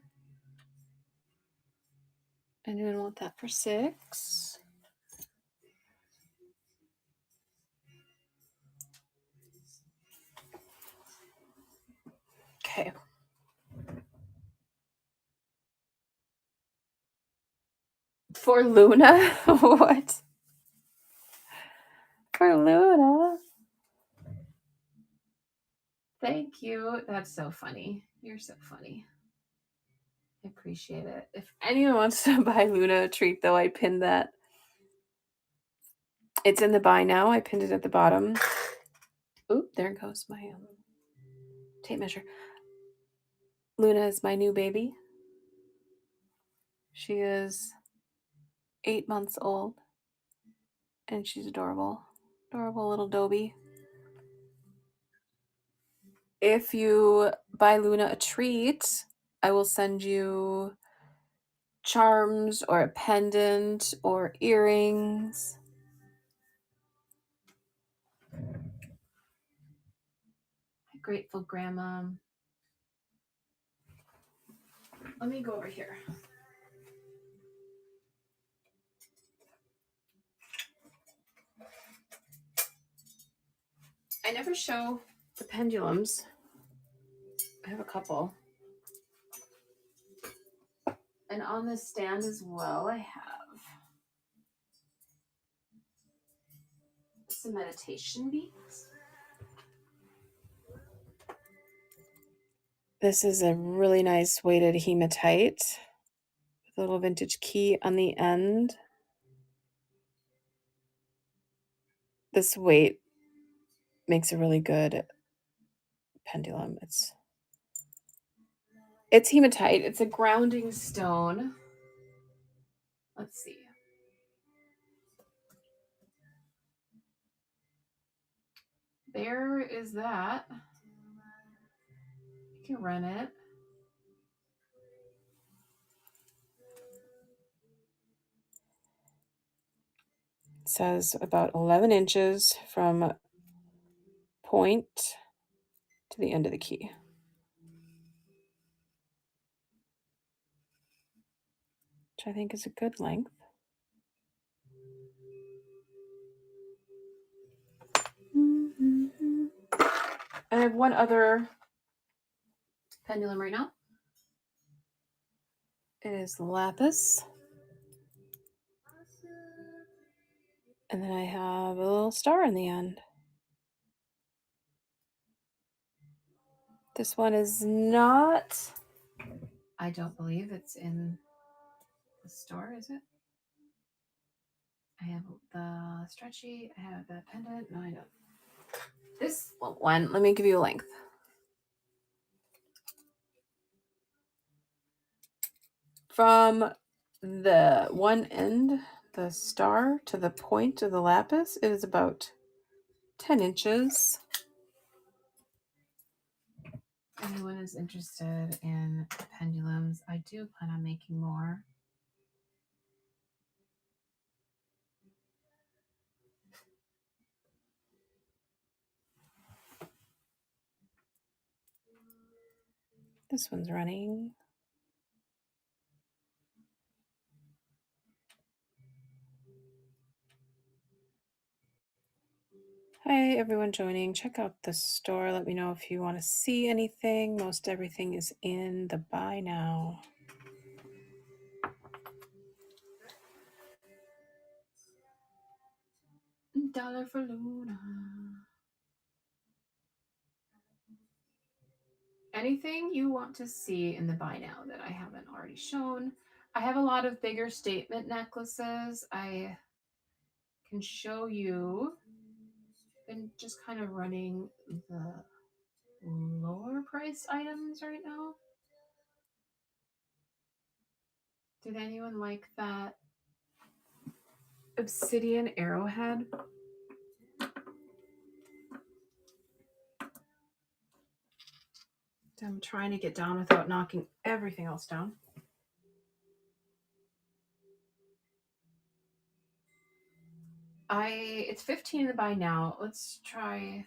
Anyone want that for $6? Okay. For Luna? What? For Luna? Thank you. That's so funny. You're so funny. I appreciate it. If anyone wants to buy Luna a treat, though, I pinned that. It's in the buy now. I pinned it at the bottom. Oop, there goes my tape measure. Luna is my new baby. She is 8 months old, and she's adorable. Adorable little Dobie. If you buy Luna a treat, I will send you charms or a pendant or earrings. Grateful Grandma. Let me go over here. I never show the pendulums. I have a couple. And on this stand as well, I have some meditation beads. This is a really nice weighted hematite with a little vintage key on the end. This weight makes a really good pendulum. It's hematite. It's a grounding stone. Let's see. There is that. You can run it. It says about 11 inches from point to the end of the key. Which I think is a good length. I have one other pendulum right now. It is lapis. And then I have a little star in the end. This one is not, I don't believe it's in the store, is it? I have the stretchy. I have the pendant. No, I don't. This one, let me give you a length. From the one end, the star, to the point of the lapis, it is about 10 inches. Anyone is interested in pendulums, I do plan on making more. This one's running. Hi, everyone joining. Check out the store. Let me know if you want to see anything. Most everything is in the buy now. Dollar for Luna. Anything you want to see in the buy now that I haven't already shown. I have a lot of bigger statement necklaces. I can show you. Been just kind of running the lower price items right now. Did anyone like that obsidian arrowhead? I'm trying to get down without knocking everything else down. It's 15 in the buy now. Let's try.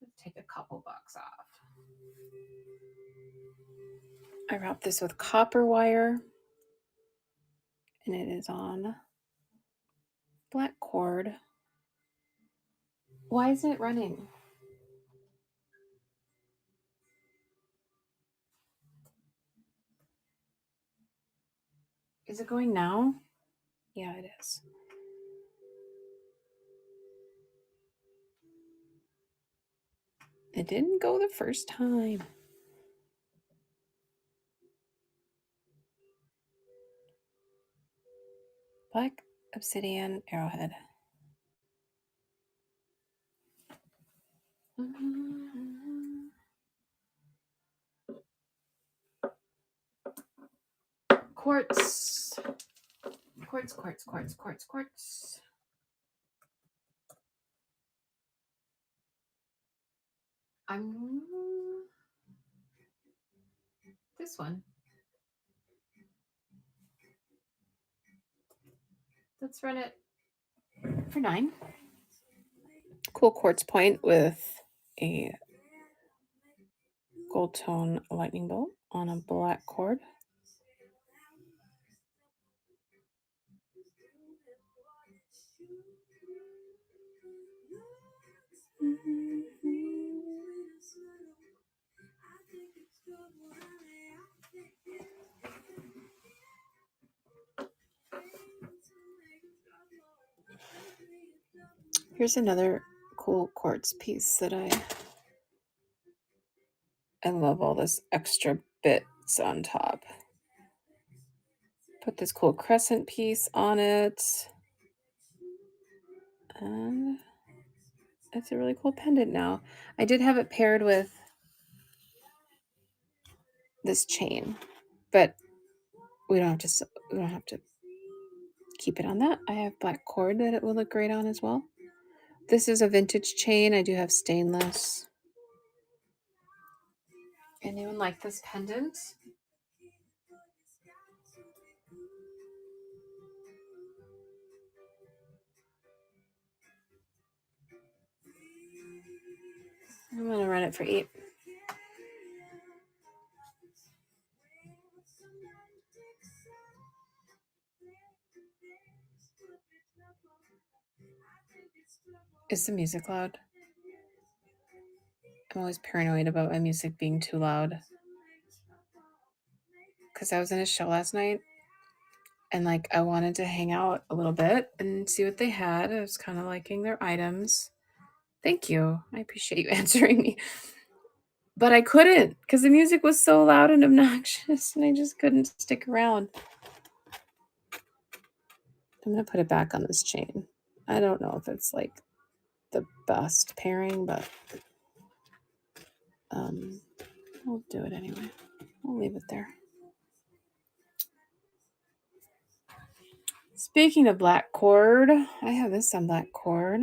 Let's take a couple bucks off. I wrapped this with copper wire, and it is on black cord. Why isn't it running? Is it going now? Yeah, it is. It didn't go the first time. Black obsidian arrowhead. Quartz. Quartz, quartz, quartz, quartz, quartz. I'm this one. Let's run it for 9. Cool quartz point with a gold tone lightning bolt on a black cord. Here's another cool quartz piece that I love all this extra bits on top. Put this cool crescent piece on it. And it's a really cool pendant now. I did have it paired with this chain, but we don't have to keep it on that. I have black cord that it will look great on as well. This is a vintage chain. I do have stainless. Anyone like this pendant? I'm going to run it for 8. Is the music loud? I'm always paranoid about my music being too loud. Because I was in a show last night and I wanted to hang out a little bit and see what they had. I was kind of liking their items. Thank you. I appreciate you answering me. But I couldn't because the music was so loud and obnoxious and I just couldn't stick around. I'm going to put it back on this chain. I don't know if it's like the best pairing, but we'll do it anyway. We'll leave it there. Speaking of black cord, I have this on black cord.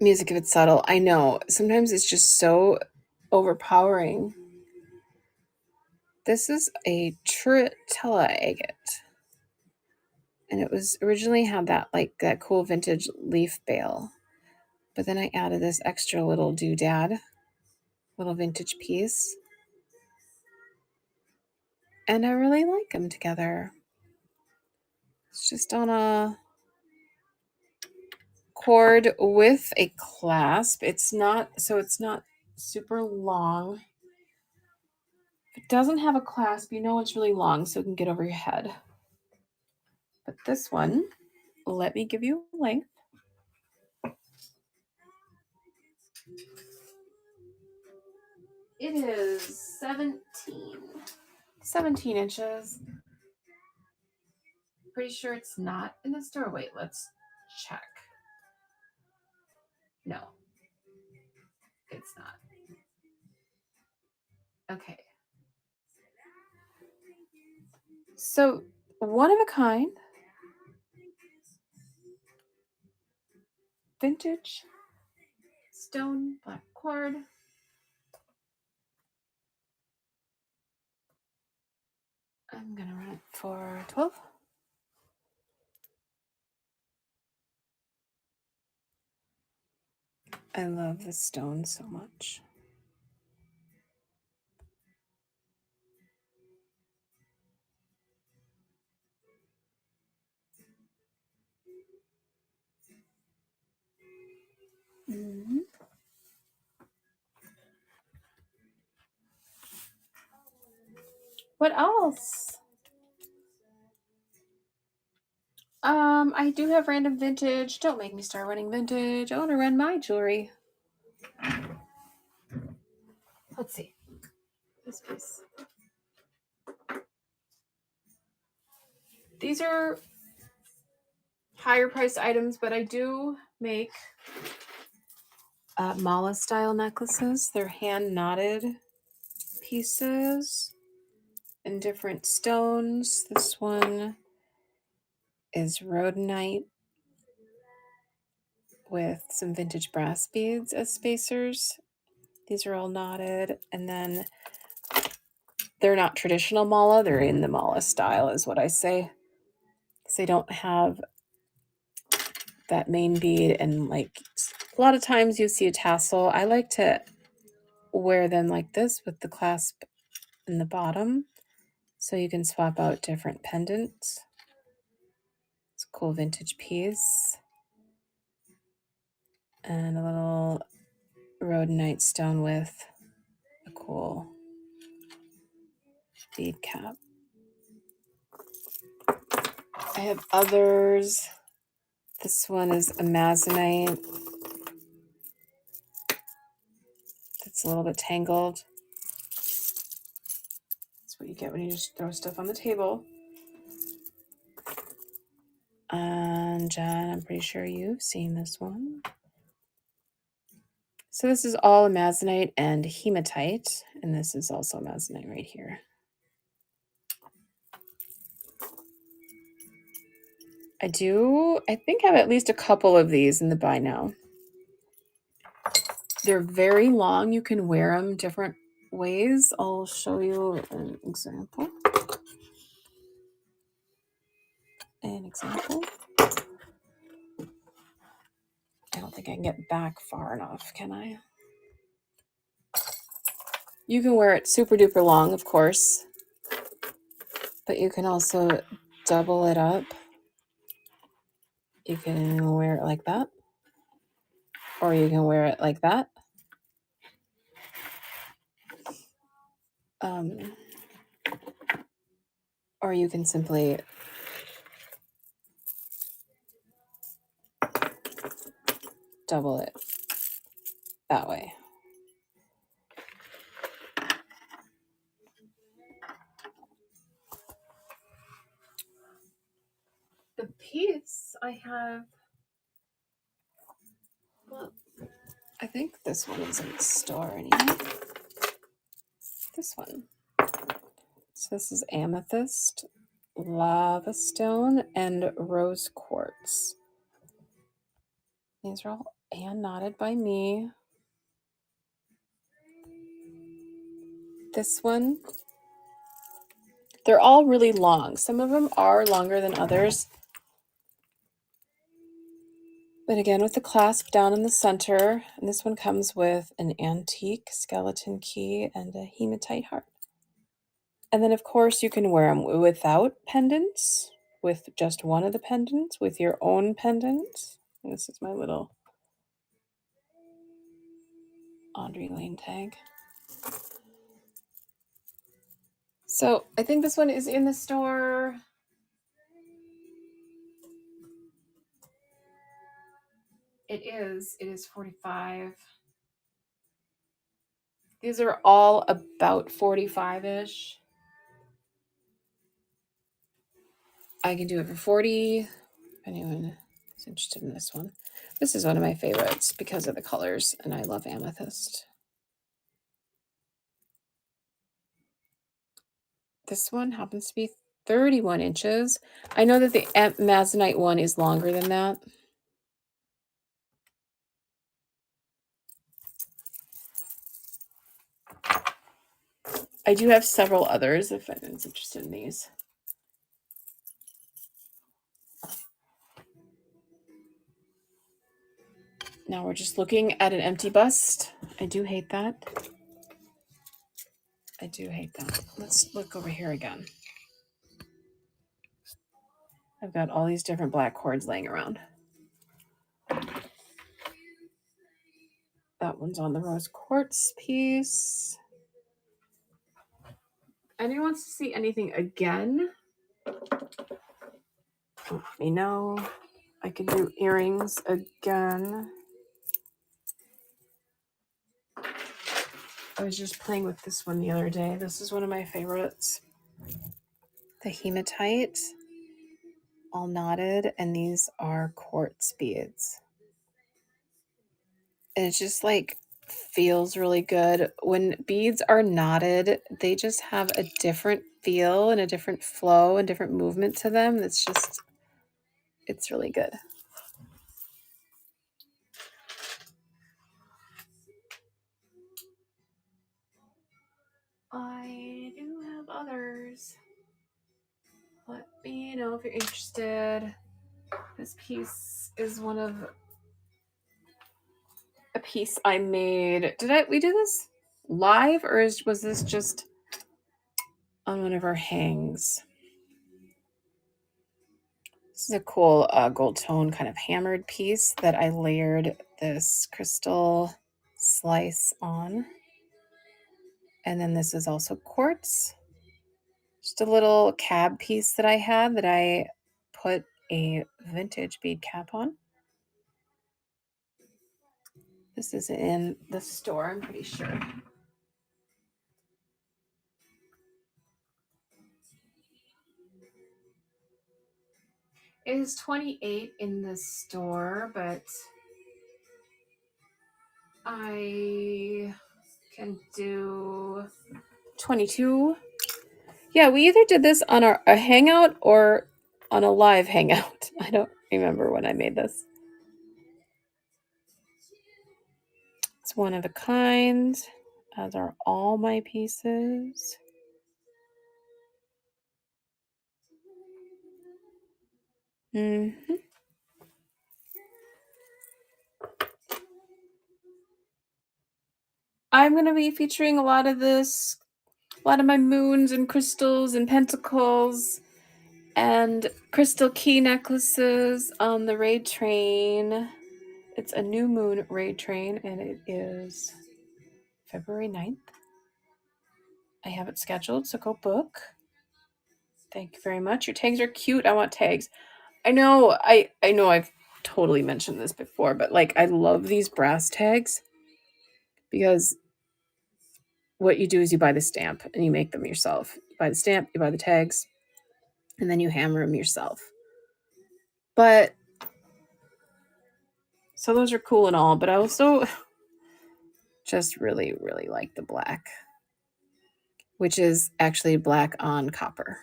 Music, if it's subtle, I know. Sometimes it's just so overpowering. This is a Tritella agate. And it was originally had that cool vintage leaf bale. But then I added this extra little doodad, little vintage piece. And I really like them together. It's just on a cord with a clasp. It's not super long. If it doesn't have a clasp, you know it's really long, so it can get over your head. But this one, let me give you length. It is 17 inches. Pretty sure it's not in the store. Wait, let's check. No, it's not. Okay. So, one of a kind, vintage, stone, black cord. I'm gonna run it for 12. I love the stone so much. Mm-hmm. What else? I do have random vintage. Don't make me start running vintage. I want to run my jewelry. Let's see. This piece. These are higher priced items, but I do make mala style necklaces. They're hand knotted pieces in different stones. This one is rhodonite with some vintage brass beads as spacers. These are all knotted, and then they're not traditional mala. They're in the mala style is what I say, because they don't have that main bead, and like a lot of times you see a tassel. I like to wear them like this with the clasp in the bottom, so you can swap out different pendants. It's a cool vintage piece. And a little rhodonite stone with a cool bead cap. I have others. This one is amazonite. It's a little bit tangled. That's what you get when you just throw stuff on the table. And Jen, I'm pretty sure you've seen this one. So this is all amazonite and hematite, and this is also amazonite right here. I think I have at least a couple of these in the buy now. They're very long. You can wear them different ways. I'll show you an example. I don't think I can get back far enough, can I? You can wear it super duper long, of course, but you can also double it up. You can wear it like that, or you can wear it like that. Or you can simply double it that way. piece I have, well, I think this one is in the store anyway. This one. So this is amethyst, lava stone, and rose quartz. These are all hand knotted by me. This one, they're all really long. Some of them are longer than others. But again, with the clasp down in the center, and this one comes with an antique skeleton key and a hematite heart. And then, of course, you can wear them without pendants, with just one of the pendants, with your own pendant. And this is my little Audrey Lane tag. So I think this one is in the store. It is. It is $45. These are all about $45-ish. I can do it for $40. If anyone is interested in this one. This is one of my favorites because of the colors, and I love amethyst. This one happens to be 31 inches. I know that the Masonite one is longer than that. I do have several others if anyone's interested in these. Now we're just looking at an empty bust. I do hate that. I do hate that. Let's look over here again. I've got all these different black cords laying around. That one's on the rose quartz piece. Anyone wants to see anything again? Let me know. I can do earrings again. I was just playing with this one the other day. This is one of my favorites. The hematite, all knotted, and these are quartz beads. And it's just like feels really good. When beads are knotted, they just have a different feel and a different flow and different movement to them. It's really good. I do have others. Let me know if you're interested. This piece is a piece I made. We do this live, or was this just on one of our hangs? This is a cool gold tone kind of hammered piece that I layered this crystal slice on. And then this is also quartz. Just a little cab piece that I had that I put a vintage bead cap on. This is in the store, I'm pretty sure. It is $28 in the store, but I can do $22. Yeah, we either did this on a hangout or on a live hangout. I don't remember when I made this. It's one of a kind, as are all my pieces. Mm-hmm. I'm going to be featuring a lot of my moons and crystals and pentacles and crystal key necklaces on the raid train. It's a new moon raid train, and it is February 9th. I have it scheduled, so go book. Thank you very much. Your tags are cute. I want tags. I know I've totally mentioned this before, but like I love these brass tags because what you do is you buy the stamp and you make them yourself. You buy the stamp, you buy the tags, and then you hammer them yourself. But so those are cool and all, but I also just really, really like the black, which is actually black on copper.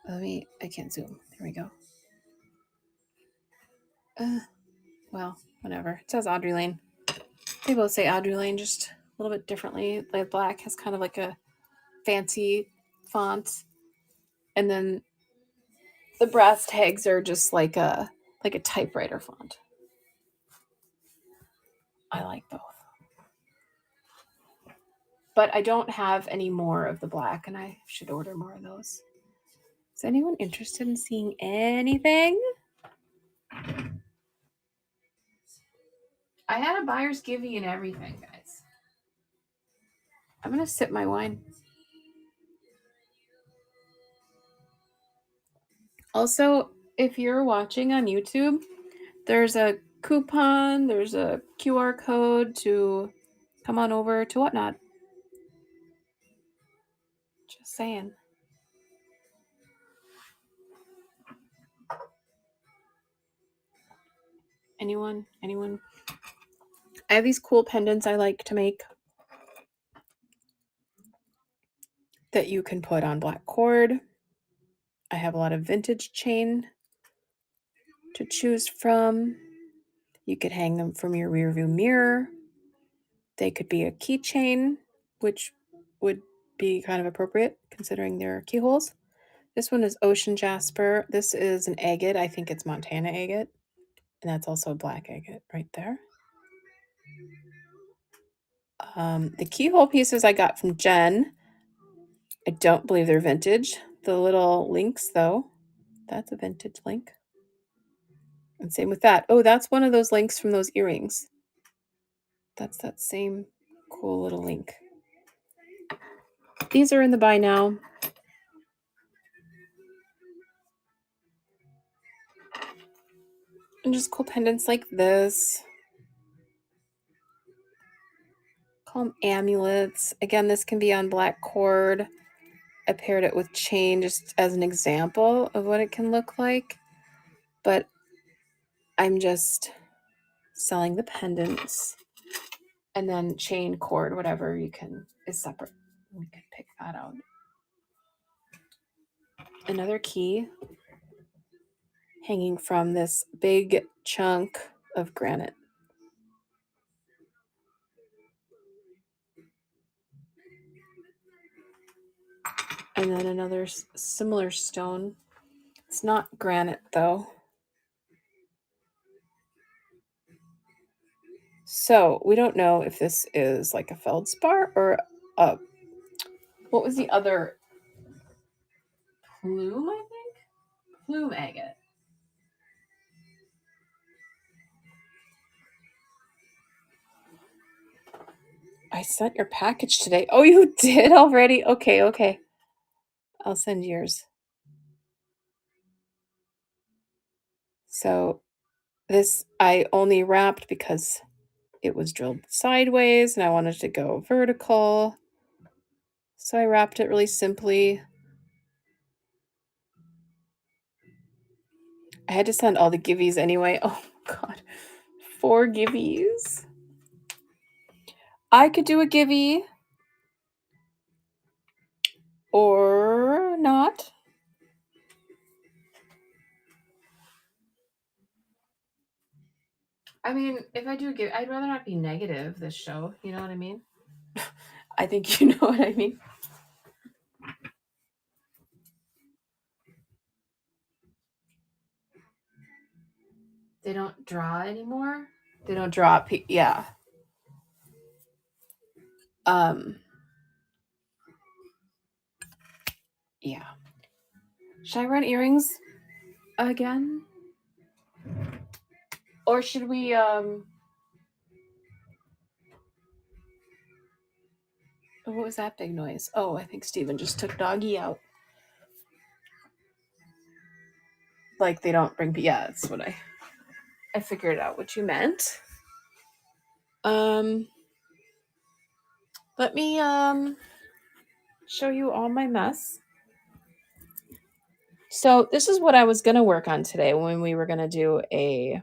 I can't zoom. There we go. Well, whatever. It says Audrey Lane. They both say Audrey Lane, just a little bit differently. The black has kind of like a fancy font, and then the brass tags are just like a typewriter font. I like both. But I don't have any more of the black, and I should order more of those. Is anyone interested in seeing anything? I had a buyer's givey and everything, guys. I'm going to sip my wine. Also, if you're watching on YouTube, there's a coupon, there's a QR code to come on over to Whatnot. Just saying. Anyone? I have these cool pendants I like to make that you can put on black cord. I have a lot of vintage chain to choose from. You could hang them from your rearview mirror. They could be a keychain, which would be kind of appropriate considering they're keyholes. This one is ocean jasper. This is an agate. I think it's Montana agate. And that's also a black agate right there. The keyhole pieces I got from Jen. I don't believe they're vintage. The little links, though, that's a vintage link. And same with that. Oh, that's one of those links from those earrings. That's that same cool little link. These are in the buy now. And just cool pendants like this. Call them amulets. Again, this can be on black cord. I paired it with chain just as an example of what it can look like. But I'm just selling the pendants. And then chain, cord, whatever you can is separate. We can pick that out. Another key hanging from this big chunk of granite. And then another similar stone. It's not granite though. So we don't know if this is like a feldspar or a, what was the other? Plume, I think? Plume agate. I sent your package today. Oh, you did already? Okay. I'll send yours. So this I only wrapped because it was drilled sideways and I wanted to go vertical. So I wrapped it really simply. I had to send all the givvies anyway. Oh God, 4 givvies. I could do a givvy or not. I mean, if I do a give, I'd rather not be negative this show. You know what I mean? I think you know what I mean. They don't draw anymore. They don't draw. Yeah. Yeah. Should I run earrings again? Or should we what was that big noise? Oh, I think Steven just took Doggy out. Like they don't bring yeah, that's what I figured out what you meant. Let me show you all my mess So this is what I was going to work on today when we were going to do a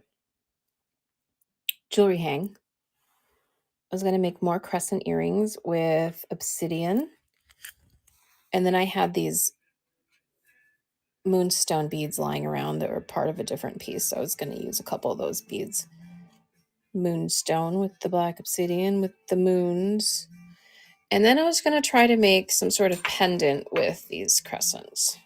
jewelry hang. I was going to make more crescent earrings with obsidian. And then I had these moonstone beads lying around that were part of a different piece. So I was going to use a couple of those beads. Moonstone with the black obsidian with the moons. And then I was going to try to make some sort of pendant with these crescents.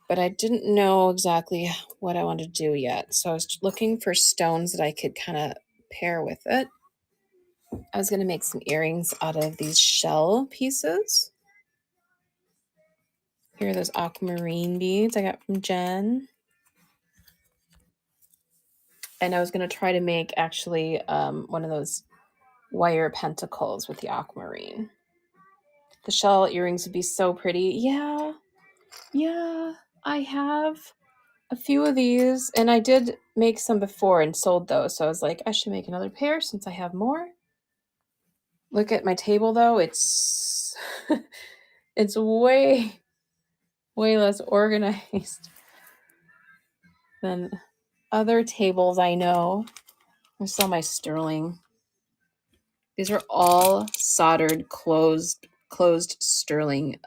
But I didn't know exactly what I wanted to do yet. So I was looking for stones that I could kind of pair with it. I was going to make some earrings out of these shell pieces. Here are those aquamarine beads I got from Jen. And I was going to try to make actually one of those wire pentacles with the aquamarine. The shell earrings would be so pretty. Yeah, I have a few of these, and I did make some before and sold those. So I was like, I should make another pair since I have more. Look at my table though. It's it's way less organized than other tables I know. I saw my sterling. These are all soldered closed sterling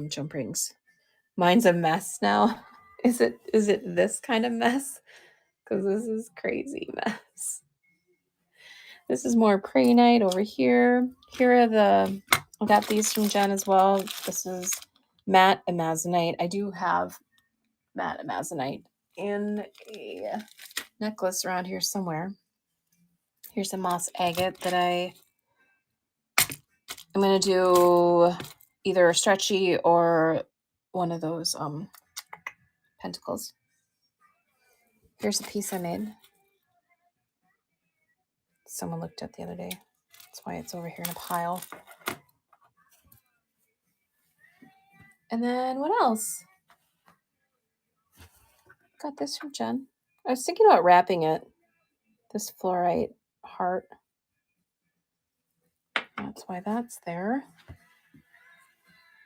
jump rings. Mine's a mess now. Is it this kind of mess? Because this is crazy mess. This is more Prehnite over here. Here are I got these from Jen as well. This is matte amazonite. I do have matte amazonite in a necklace around here somewhere. Here's a moss agate that I'm going to do either a stretchy or one of those pentacles. Here's a piece I made. Someone looked at the other day. That's why it's over here in a pile. And then what else? Got this from Jen. I was thinking about wrapping it. This fluorite heart. That's why that's there.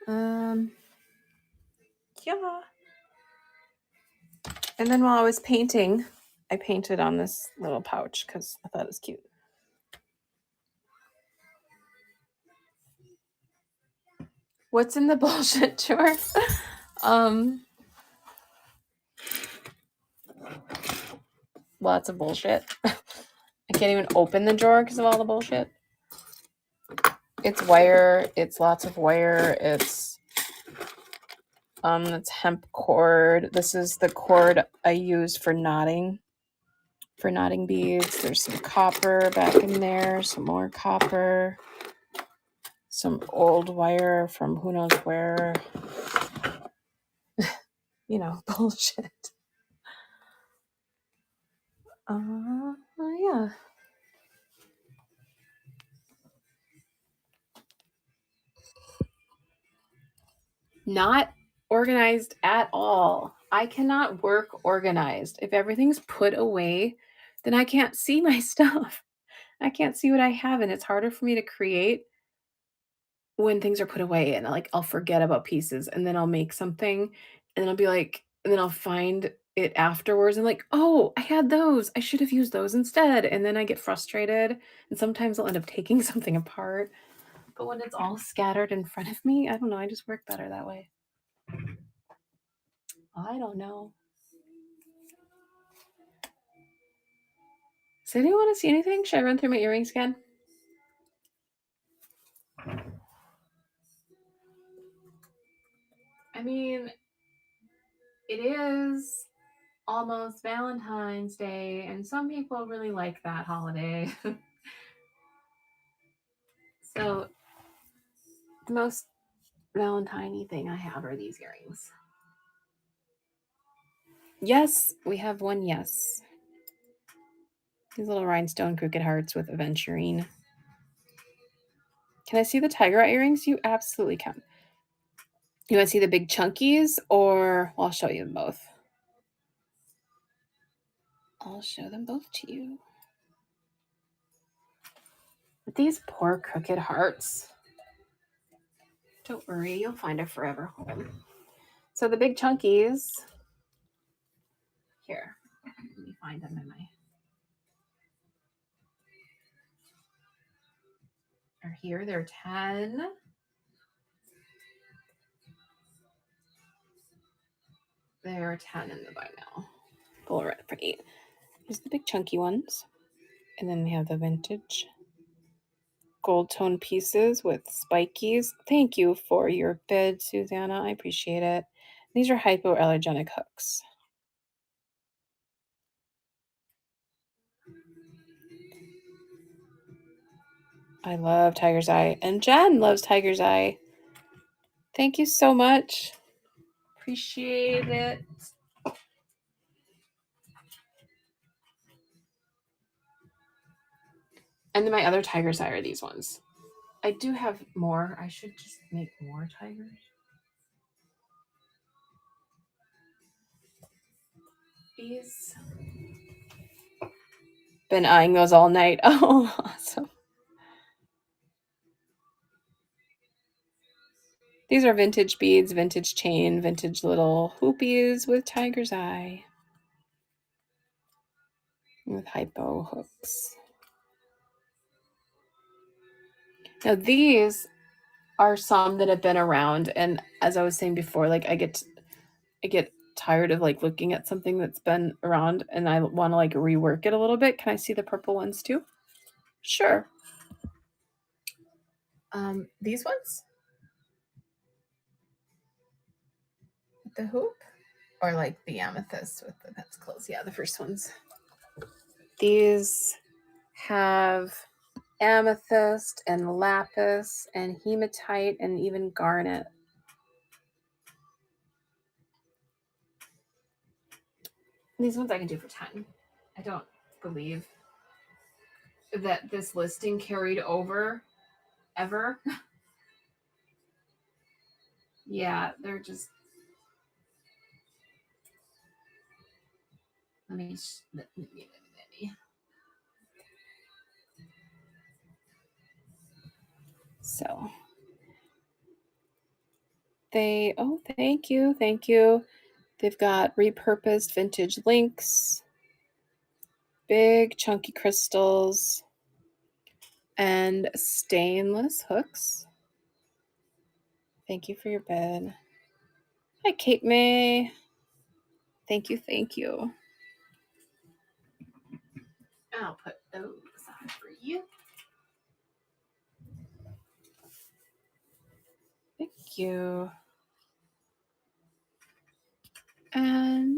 Yeah. And then while I was painting, I painted on this little pouch because I thought it was cute. What's in the bullshit drawer? Lots of bullshit. I can't even open the drawer because of all the bullshit. It's wire. It's lots of wire. It's hemp cord. This is the cord I use for knotting beads. There's some copper back in there, some more copper, some old wire from who knows where. Bullshit. Yeah. Not organized at all. I cannot work organized. If everything's put away, then I can't see my stuff. I can't see what I have, and it's harder for me to create when things are put away, and I'll forget about pieces, and then I'll make something, and then I'll be like, and then I'll find it afterwards and like, oh, I had those. I should have used those instead. And then I get frustrated, and sometimes I'll end up taking something apart. But when it's all scattered in front of me, I don't know. I just work better that way. I don't know. Does anyone want to see anything? Should I run through my earrings again? I mean, it is almost Valentine's Day, and some people really like that holiday. So the most Valentine-y thing I have are these earrings. Yes, we have one yes. These little rhinestone crooked hearts with aventurine. Can I see the tiger eye earrings? You absolutely can. You want to see the big chunkies, or I'll show you them both. I'll show them both to you. But these poor crooked hearts. Don't worry, you'll find a forever home. So the big chunkies, here, let me find them in my, are here, they're 10. They're 10 in the buy now. Full red for 8. Here's the big chunky ones. And then we have the vintage gold tone pieces with spikies. Thank you for your bid, Susanna. I appreciate it. These are hypoallergenic hooks. I love Tiger's Eye. And Jen loves Tiger's Eye. Thank you so much. Appreciate it. And then my other Tiger's Eye are these ones. I do have more. I should just make more tigers. These. Been eyeing those all night. Oh, awesome. These are vintage beads, vintage chain, vintage little hoopies with Tiger's Eye. With hypo hooks. Now these are some that have been around, and as I was saying before, like I get tired of like looking at something that's been around and I want to like rework it a little bit. Can I see the purple ones too? Sure. These ones? With the hoop? Or like the amethyst with the pentacles? Yeah, the first ones. These have amethyst and lapis and hematite and even garnet. These ones I can do for 10. I don't believe that this listing carried over ever. Yeah, they're just. Let me. So they. Oh, thank you, thank you. They've got repurposed vintage links, big chunky crystals, and stainless hooks. Thank you for your bid. Hi, Kate May. Thank you, thank you. I'll put those on for you. Thank you. And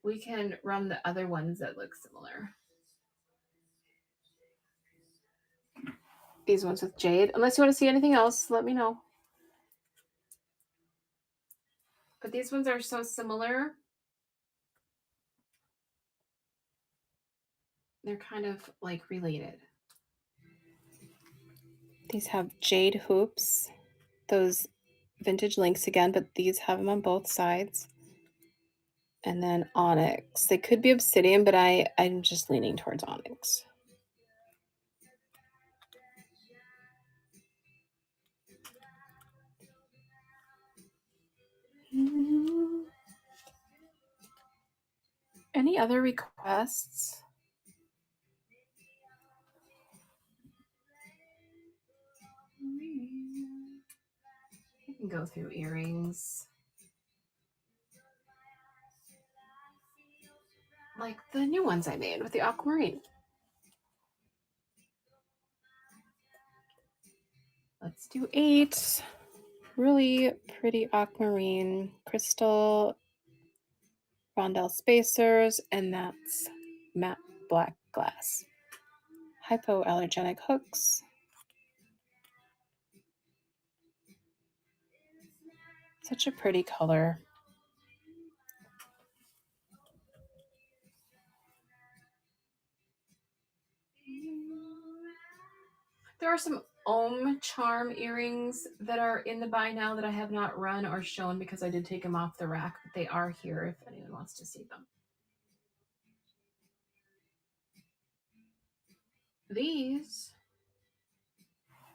we can run the other ones that look similar. These ones with jade. Unless you want to see anything else, let me know. But these ones are so similar. They're kind of like related. These have jade hoops. Those vintage links again, but these have them on both sides. And then onyx. They could be obsidian, but I'm just leaning towards onyx. Any other requests? I can go through earrings. Like the new ones I made with the aquamarine. Let's do 8. Really pretty aquamarine crystal rondelle spacers, and that's matte black glass. Hypoallergenic hooks. Such a pretty color. There are some Om Charm earrings that are in the buy now that I have not run or shown because I did take them off the rack, but they are here if anyone wants to see them. These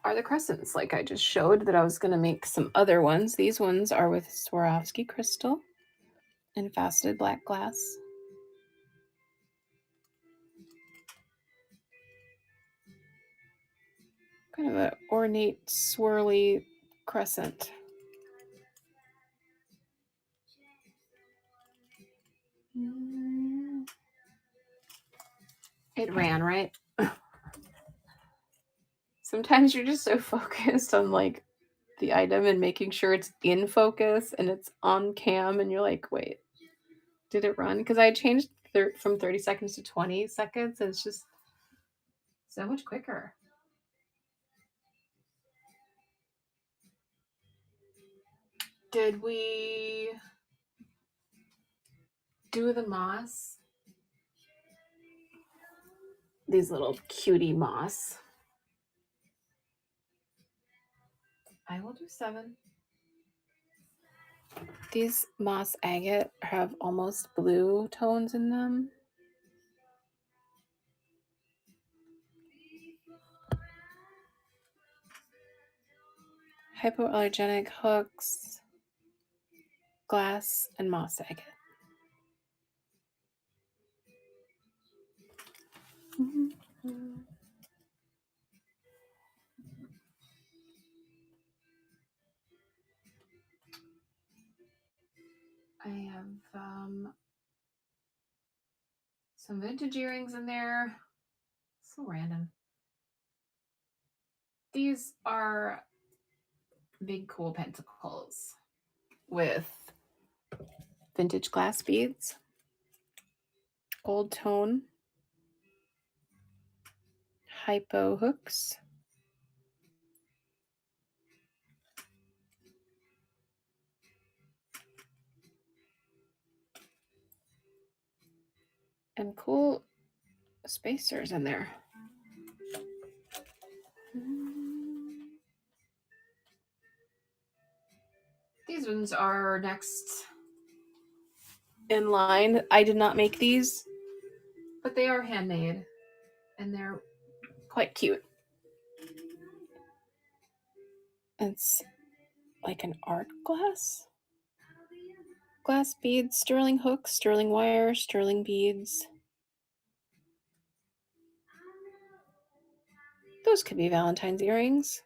are the crescents, like I just showed that I was going to make some other ones. These ones are with Swarovski crystal and faceted black glass. Kind of an ornate, swirly crescent. It ran, right? Sometimes you're just so focused on like the item and making sure it's in focus and it's on cam, and you're like, wait, did it run? Because I changed from 30 seconds to 20 seconds, and it's just so much quicker. Did we do the moss? These little cutie moss. I will do 7. These moss agate have almost blue tones in them. Hypoallergenic hooks, glass, and moss agate. I have some vintage earrings in there. So random. These are big cool pentacles with vintage glass beads, gold tone, hypo hooks, and cool spacers in there. These ones are next in line. I did not make these, but they are handmade and they're quite cute. It's like an art glass beads, sterling hooks, sterling wire, sterling beads. Those could be Valentine's earrings.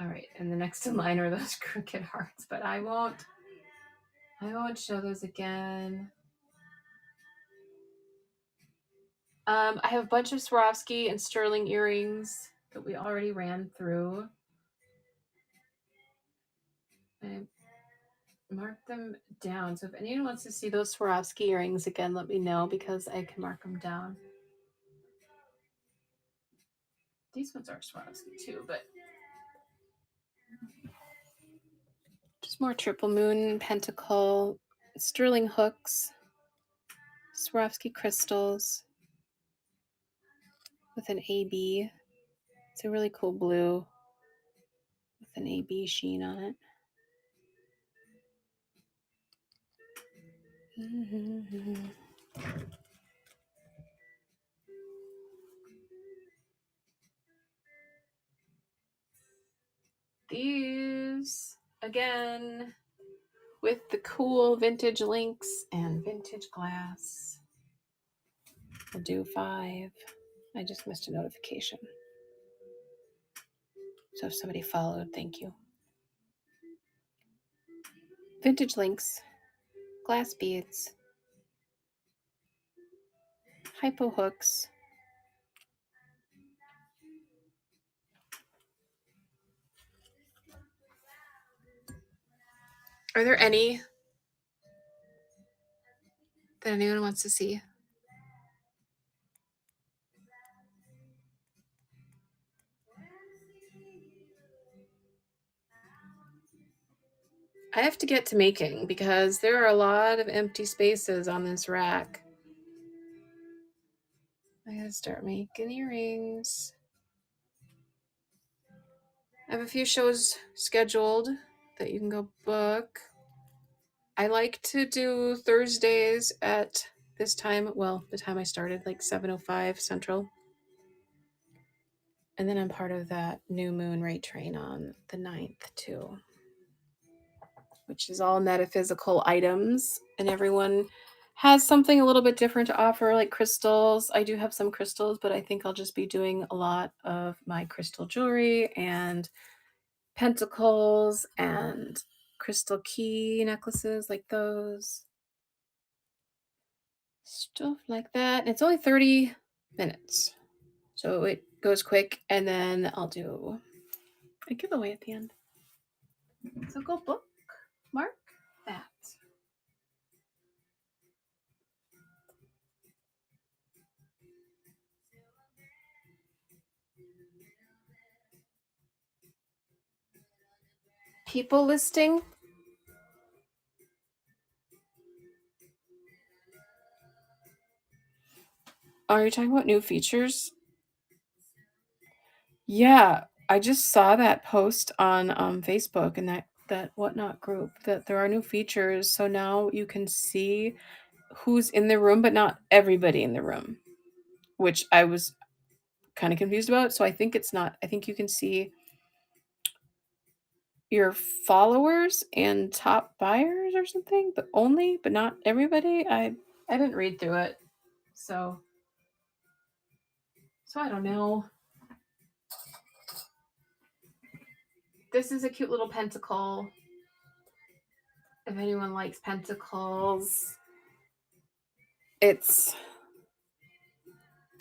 All right, and the next in line are those crooked hearts, but I won't show those again. I have a bunch of Swarovski and sterling earrings that we already ran through. I marked them down, so if anyone wants to see those Swarovski earrings again, let me know because I can mark them down. These ones are Swarovski too, but just more triple moon, pentacle, sterling hooks, Swarovski crystals with an AB. It's a really cool blue with an AB sheen on it. These, again, with the cool vintage links and vintage glass. We'll do 5. I just missed a notification. So if somebody followed, thank you. Vintage links, glass beads, hypo hooks, are there any that anyone wants to see? I have to get to making because there are a lot of empty spaces on this rack. I gotta start making earrings. I have a few shows scheduled that you can go book. I like to do Thursdays at this time. Well, the time I started, like 7:05 Central. And then I'm part of that new moon rate train on the 9th too, which is all metaphysical items. And everyone has something a little bit different to offer, like crystals. I do have some crystals, but I think I'll just be doing a lot of my crystal jewelry and pentacles and crystal key necklaces like those. Stuff like that. And it's only 30 minutes. So it goes quick, and then I'll do a giveaway at the end. So go bookmark that. People listing. Are you talking about new features? Yeah, I just saw that post on Facebook and that whatnot group that there are new features. So now you can see who's in the room, but not everybody in the room, which I was kind of confused about. So I think it's not. I think you can see your followers and top buyers or something, but not everybody. I didn't read through it. So I don't know. This is a cute little pentacle. If anyone likes pentacles, it's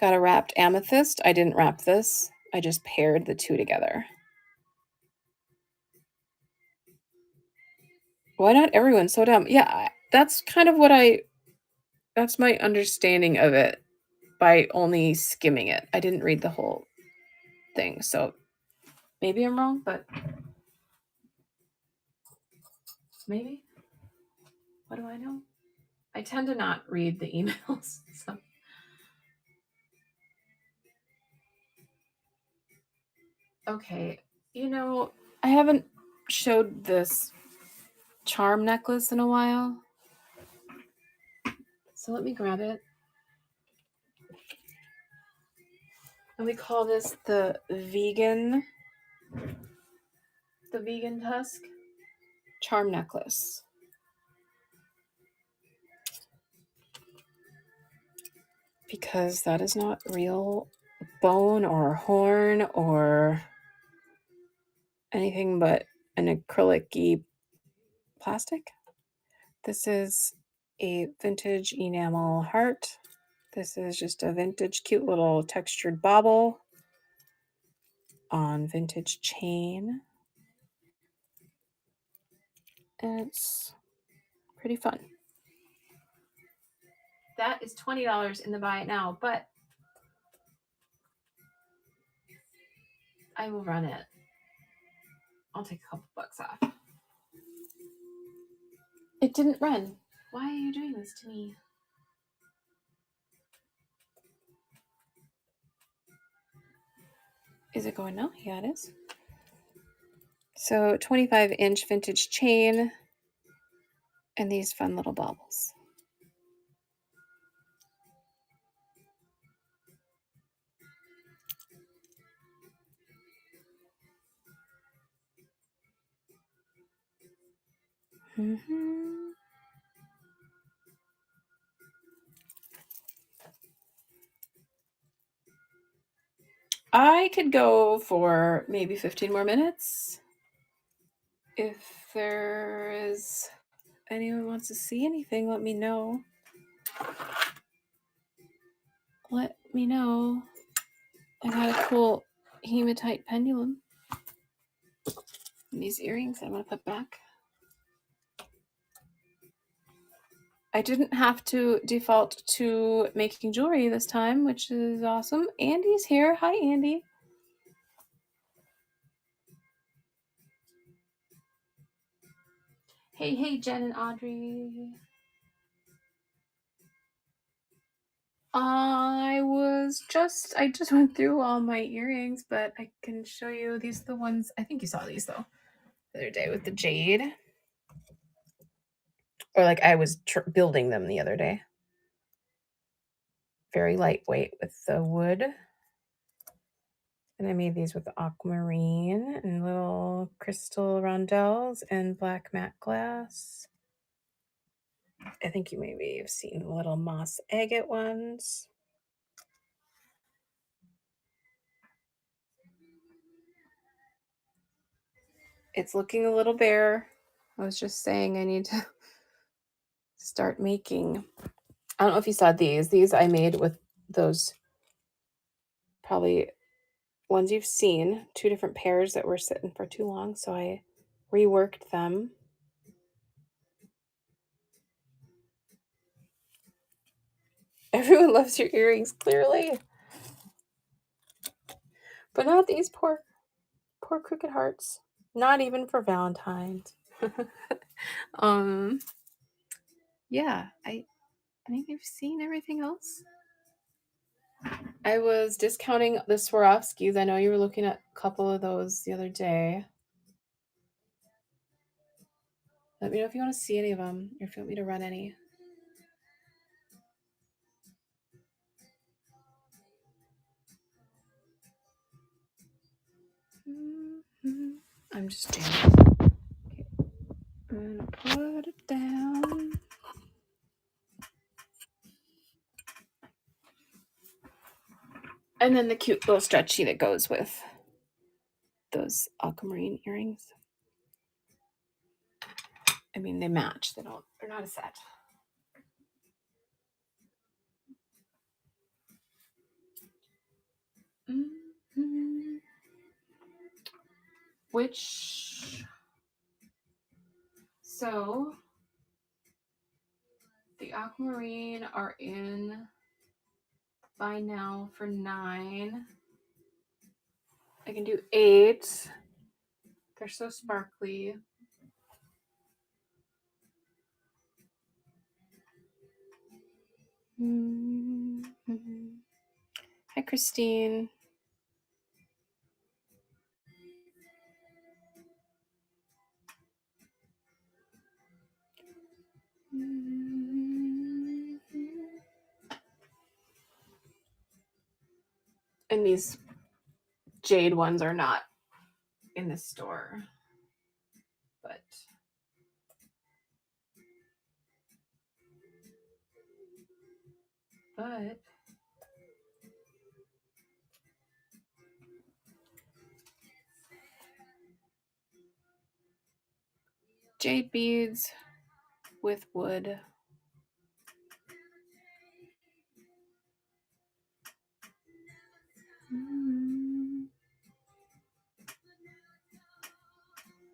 got a wrapped amethyst. I didn't wrap this. I just paired the two together. Why not everyone? So dumb. Yeah, that's kind of that's my understanding of it by only skimming it. I didn't read the whole thing. So maybe I'm wrong, but maybe. What do I know? I tend to not read the emails. So. Okay, I haven't showed this charm necklace in a while. So let me grab it. And we call this the vegan tusk charm necklace. Because that is not real bone or horn or anything but an acrylic-y plastic. This is a vintage enamel heart. This is just a vintage cute little textured bauble on vintage chain. And it's pretty fun. That is $20 in the buy it now, but I will run it. I'll take a couple bucks off. It didn't run. Why are you doing this to me? Is it going now? Yeah, it is. So 25-inch vintage chain and these fun little baubles. Mm-hmm. I could go for maybe 15 more minutes. If there is anyone wants to see anything, let me know. Let me know. I got a cool hematite pendulum. And these earrings I'm going to put back. I didn't have to default to making jewelry this time, which is awesome. Andy's here. Hi, Andy. Hey, Jen and Audrey. I just went through all my earrings, but I can show you. These are the ones, I think you saw these though, the other day with the jade. Or like I was building them the other day. Very lightweight with the wood. And I made these with the aquamarine and little crystal rondelles and black matte glass. I think you maybe have seen the little moss agate ones. It's looking a little bare. I was just saying I need to start making. I don't know if you saw these. These I made with those probably ones you've seen, 2 different pairs that were sitting for too long, so I reworked them. Everyone loves your earrings, clearly. But not these poor crooked hearts. Not even for Valentine's. Yeah, I think you've seen everything else. I was discounting the Swarovskis. I know you were looking at a couple of those the other day. Let me know if you want to see any of them or if you want me to run any. I'm just jamming. Okay. I'm gonna put it down. And then the cute little stretchy that goes with those aquamarine earrings. I mean, they match. They're not a set. Mm-hmm. So the aquamarine are in buy now for $9. I can do $8. They're so sparkly. Mm-hmm. Hi, Christine. And these jade ones are not in the store, but jade beads with wood.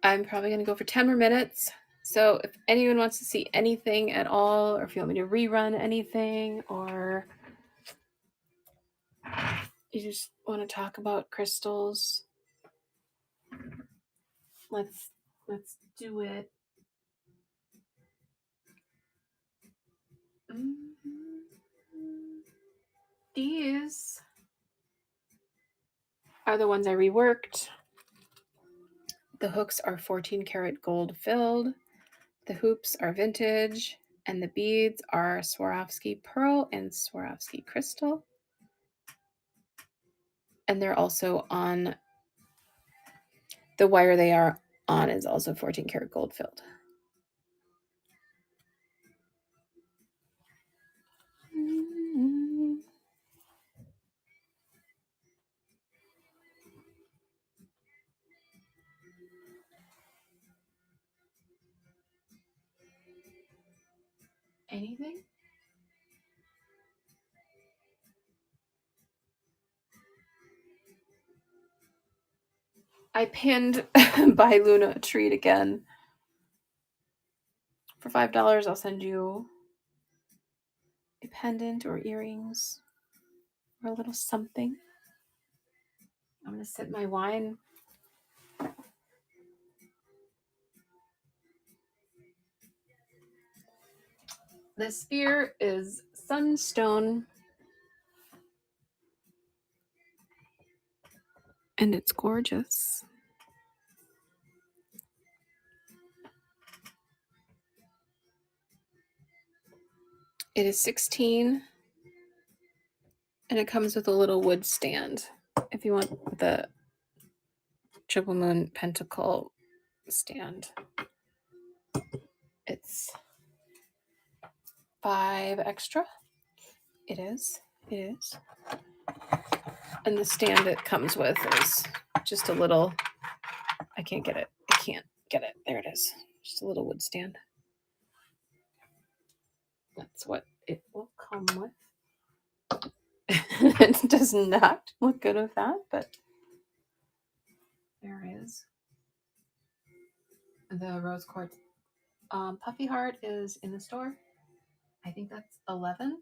I'm probably going to go for 10 more minutes. So if anyone wants to see anything at all, or if you want me to rerun anything, or you just want to talk about crystals, let's do it. These are the ones I reworked. The hooks are 14 karat gold filled. The hoops are vintage, and the beads are Swarovski pearl and Swarovski crystal. And they're also on the wire they are on is also 14 karat gold filled. Anything? I pinned by Luna a treat again. For $5, I'll send you a pendant or earrings or a little something. I'm going to sip my wine. The spear is sunstone. And it's gorgeous. It is 16, and it comes with a little wood stand if you want the Triple Moon Pentacle stand. It's $5 extra. It is. And the stand it comes with is just a little, I can't get it. There it is. Just a little wood stand. That's what it will come with. It does not look good with that, but there it is. The rose quartz puffy heart is in the store. I think that's 11.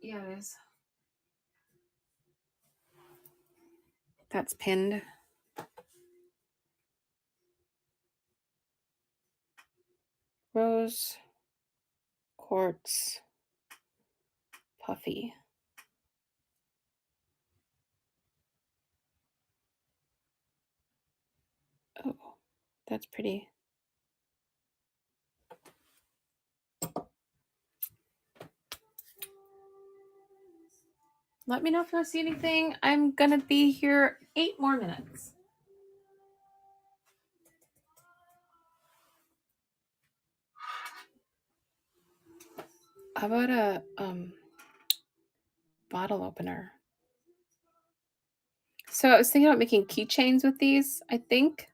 Yeah, it is. That's pinned. Rose quartz puffy. Oh, that's pretty. Let me know if you want to see anything. I'm going to be here 8 more minutes. How about a bottle opener? So I was thinking about making keychains with these, I think.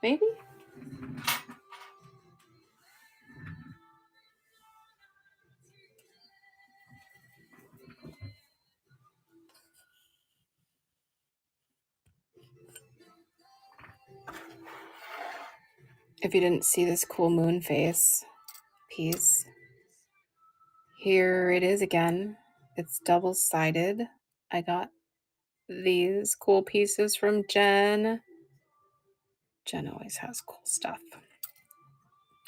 Maybe. If you didn't see this cool moon face piece, here it is again. It's double-sided. I got these cool pieces from Jen. Jen always has cool stuff.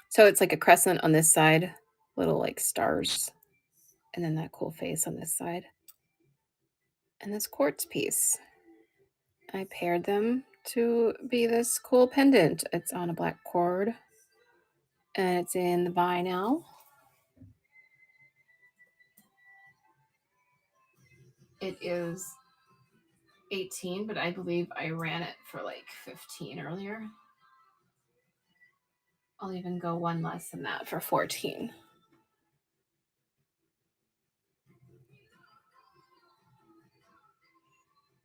So it's like a crescent on this side, little like stars, and then that cool face on this side. And this quartz piece. I paired them to be this cool pendant. It's on a black cord, and it's in the buy now. It is 18, but I believe I ran it for like 15 earlier. I'll even go one less than that for 14.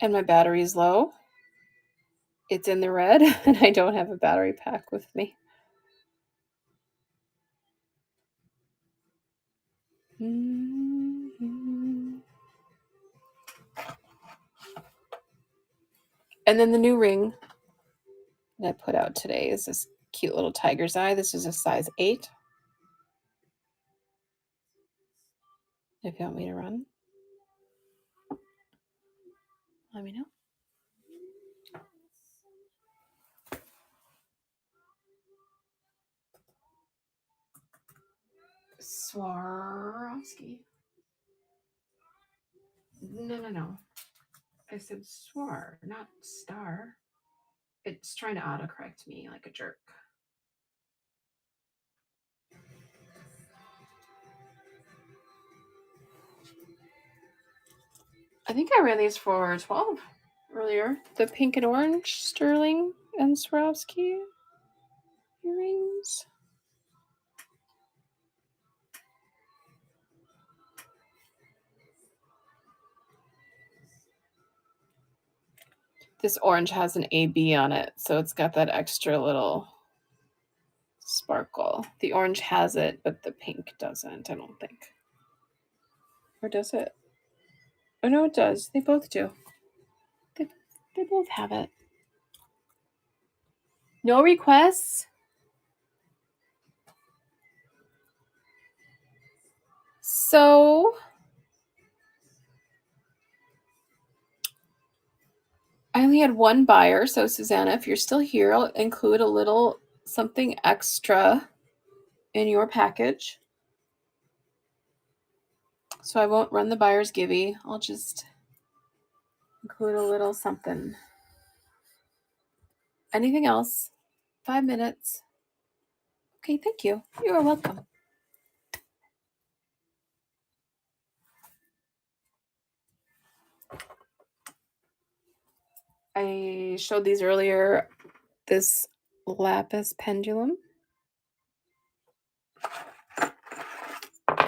And my battery's low. It's in the red, and I don't have a battery pack with me. Mm-hmm. And then the new ring that I put out today is this cute little tiger's eye. This is a size 8. If you want me to run, let me know. Swarovski. No. I said swar, not star. It's trying to autocorrect me like a jerk. I think I ran these for 12 earlier. The pink and orange sterling and Swarovski earrings. This orange has an AB on it, so it's got that extra little sparkle. The orange has it, but the pink doesn't, I don't think. Or does it? Oh, no, it does. They both do. They both have it. No requests? So I only had one buyer. So Susanna, if you're still here, I'll include a little something extra in your package. So I won't run the buyer's givey. I'll just include a little something. Anything else? 5 minutes. Okay, thank you. You are welcome. I showed these earlier. This lapis pendulum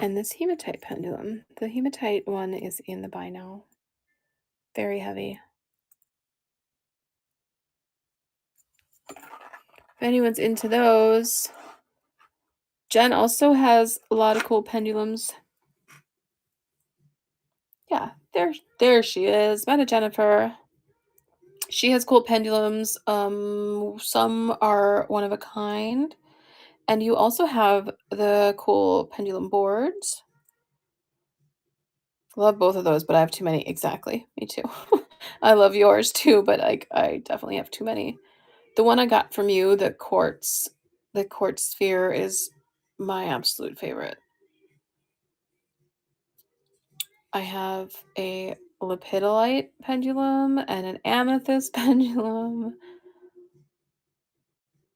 and this hematite pendulum. The hematite one is in the buy now. Very heavy. If anyone's into those. Jen also has a lot of cool pendulums. Yeah, there she is. Meta Jennifer. She has cool pendulums. Some are one of a kind. And you also have the cool pendulum boards. Love both of those, but I have too many. Exactly. Me too. I love yours too, but I definitely have too many. The one I got from you, the quartz sphere is my absolute favorite. I have a lepidolite pendulum and an amethyst pendulum.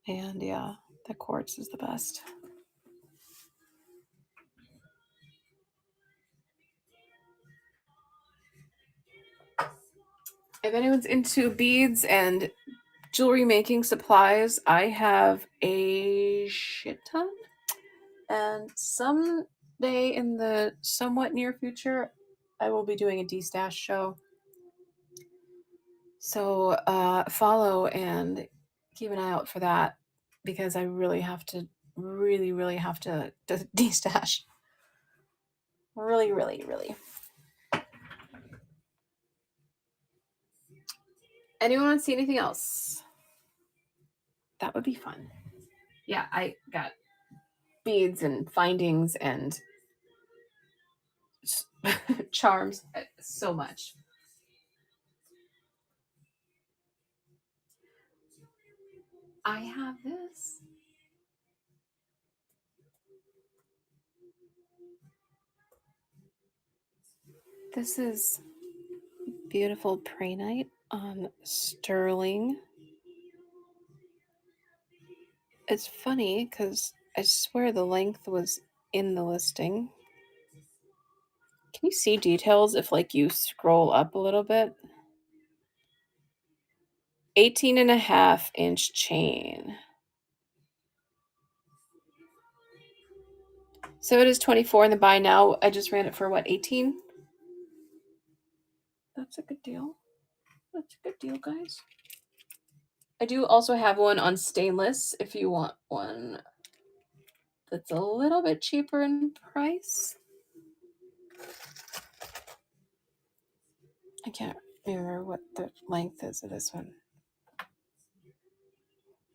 And yeah, the quartz is the best. If anyone's into beads and jewelry making supplies, I have a shit ton. And someday in the somewhat near future, I will be doing a D-Stash show. So follow and keep an eye out for that because I really have to D-Stash. Really. Anyone want to see anything else? That would be fun. Yeah, I got beads and findings and charms. So much. I have this. This is beautiful Praenite on sterling. It's funny because I swear the length was in the listing. Can you see details if like you scroll up a little bit? 18.5 inch chain. So it is 24 in the buy now. I just ran it for what, 18? That's a good deal. That's a good deal, guys. I do also have one on stainless if you want one that's a little bit cheaper in price. I can't remember what the length is of this one.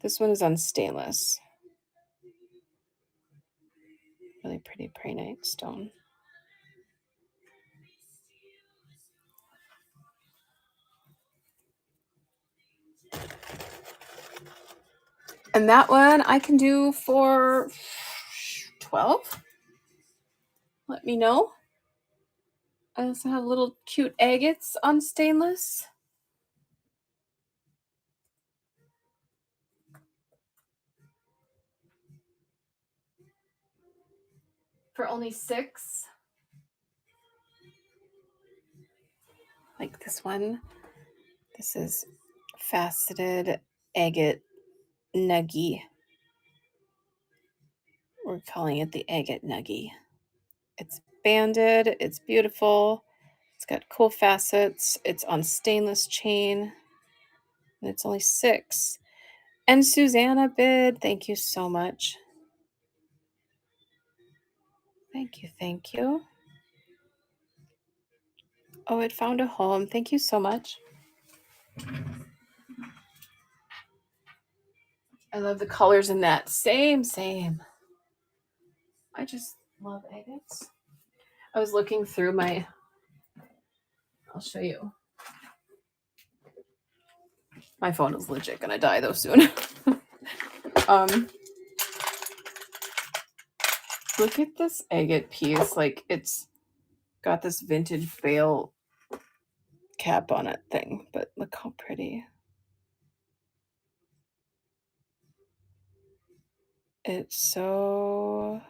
This one is on stainless. Really pretty Praenite stone. And that one I can do for 12. Let me know. I also have little cute agates on stainless. For only 6. Like this one. This is faceted agate nuggy. We're calling it the agate nuggy. It's banded. It's beautiful. It's got cool facets. It's on stainless chain. And it's only 6. And Susanna bid. Thank you so much. Thank you. Oh, it found a home. Thank you so much. I love the colors in that. Same. I just love agates. I was looking through my... I'll show you. My phone is legit gonna die though soon. Look at this agate piece. Like, it's got this vintage bale cap on it thing, but look how pretty. It's so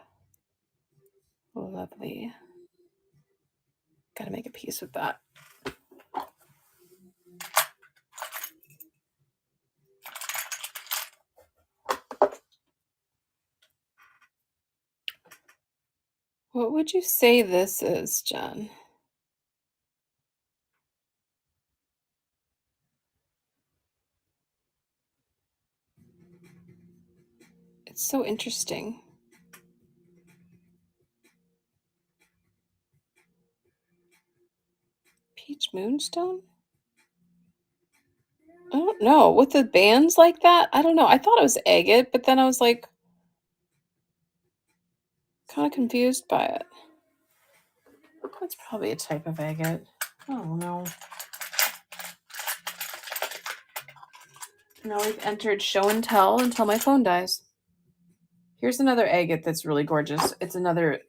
lovely. Gotta make a piece with that. What would you say this is, Jen? It's so interesting. Peach Moonstone? I don't know. With the bands like that? I don't know. I thought it was agate, but then I was like kind of confused by it. That's probably a type of agate. I don't know. Now we've entered show and tell until my phone dies. Here's another agate that's really gorgeous. It's another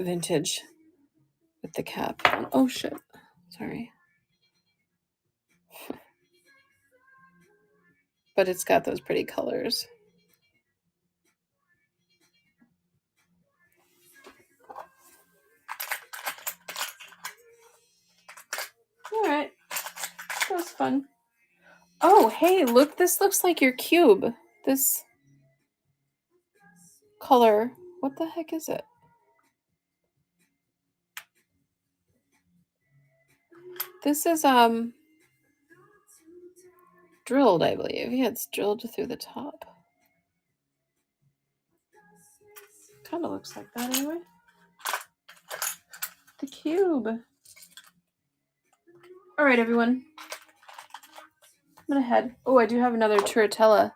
vintage with the cap. Oh shit. Sorry. But it's got those pretty colors. All right. That was fun. Oh, hey, look. This looks like your cube. This color. What the heck is it? This is drilled, I believe. Yeah, it's drilled through the top. Kind of looks like that anyway. The cube. All right, everyone. I'm gonna head. Oh, I do have another Turritella.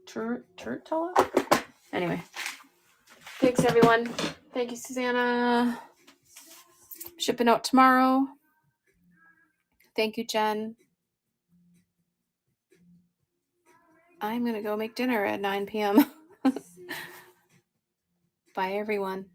Turritella? Anyway. Thanks, everyone. Thank you, Susanna. Shipping out tomorrow. Thank you, Jen. I'm going to go make dinner at 9 p.m. Bye, everyone.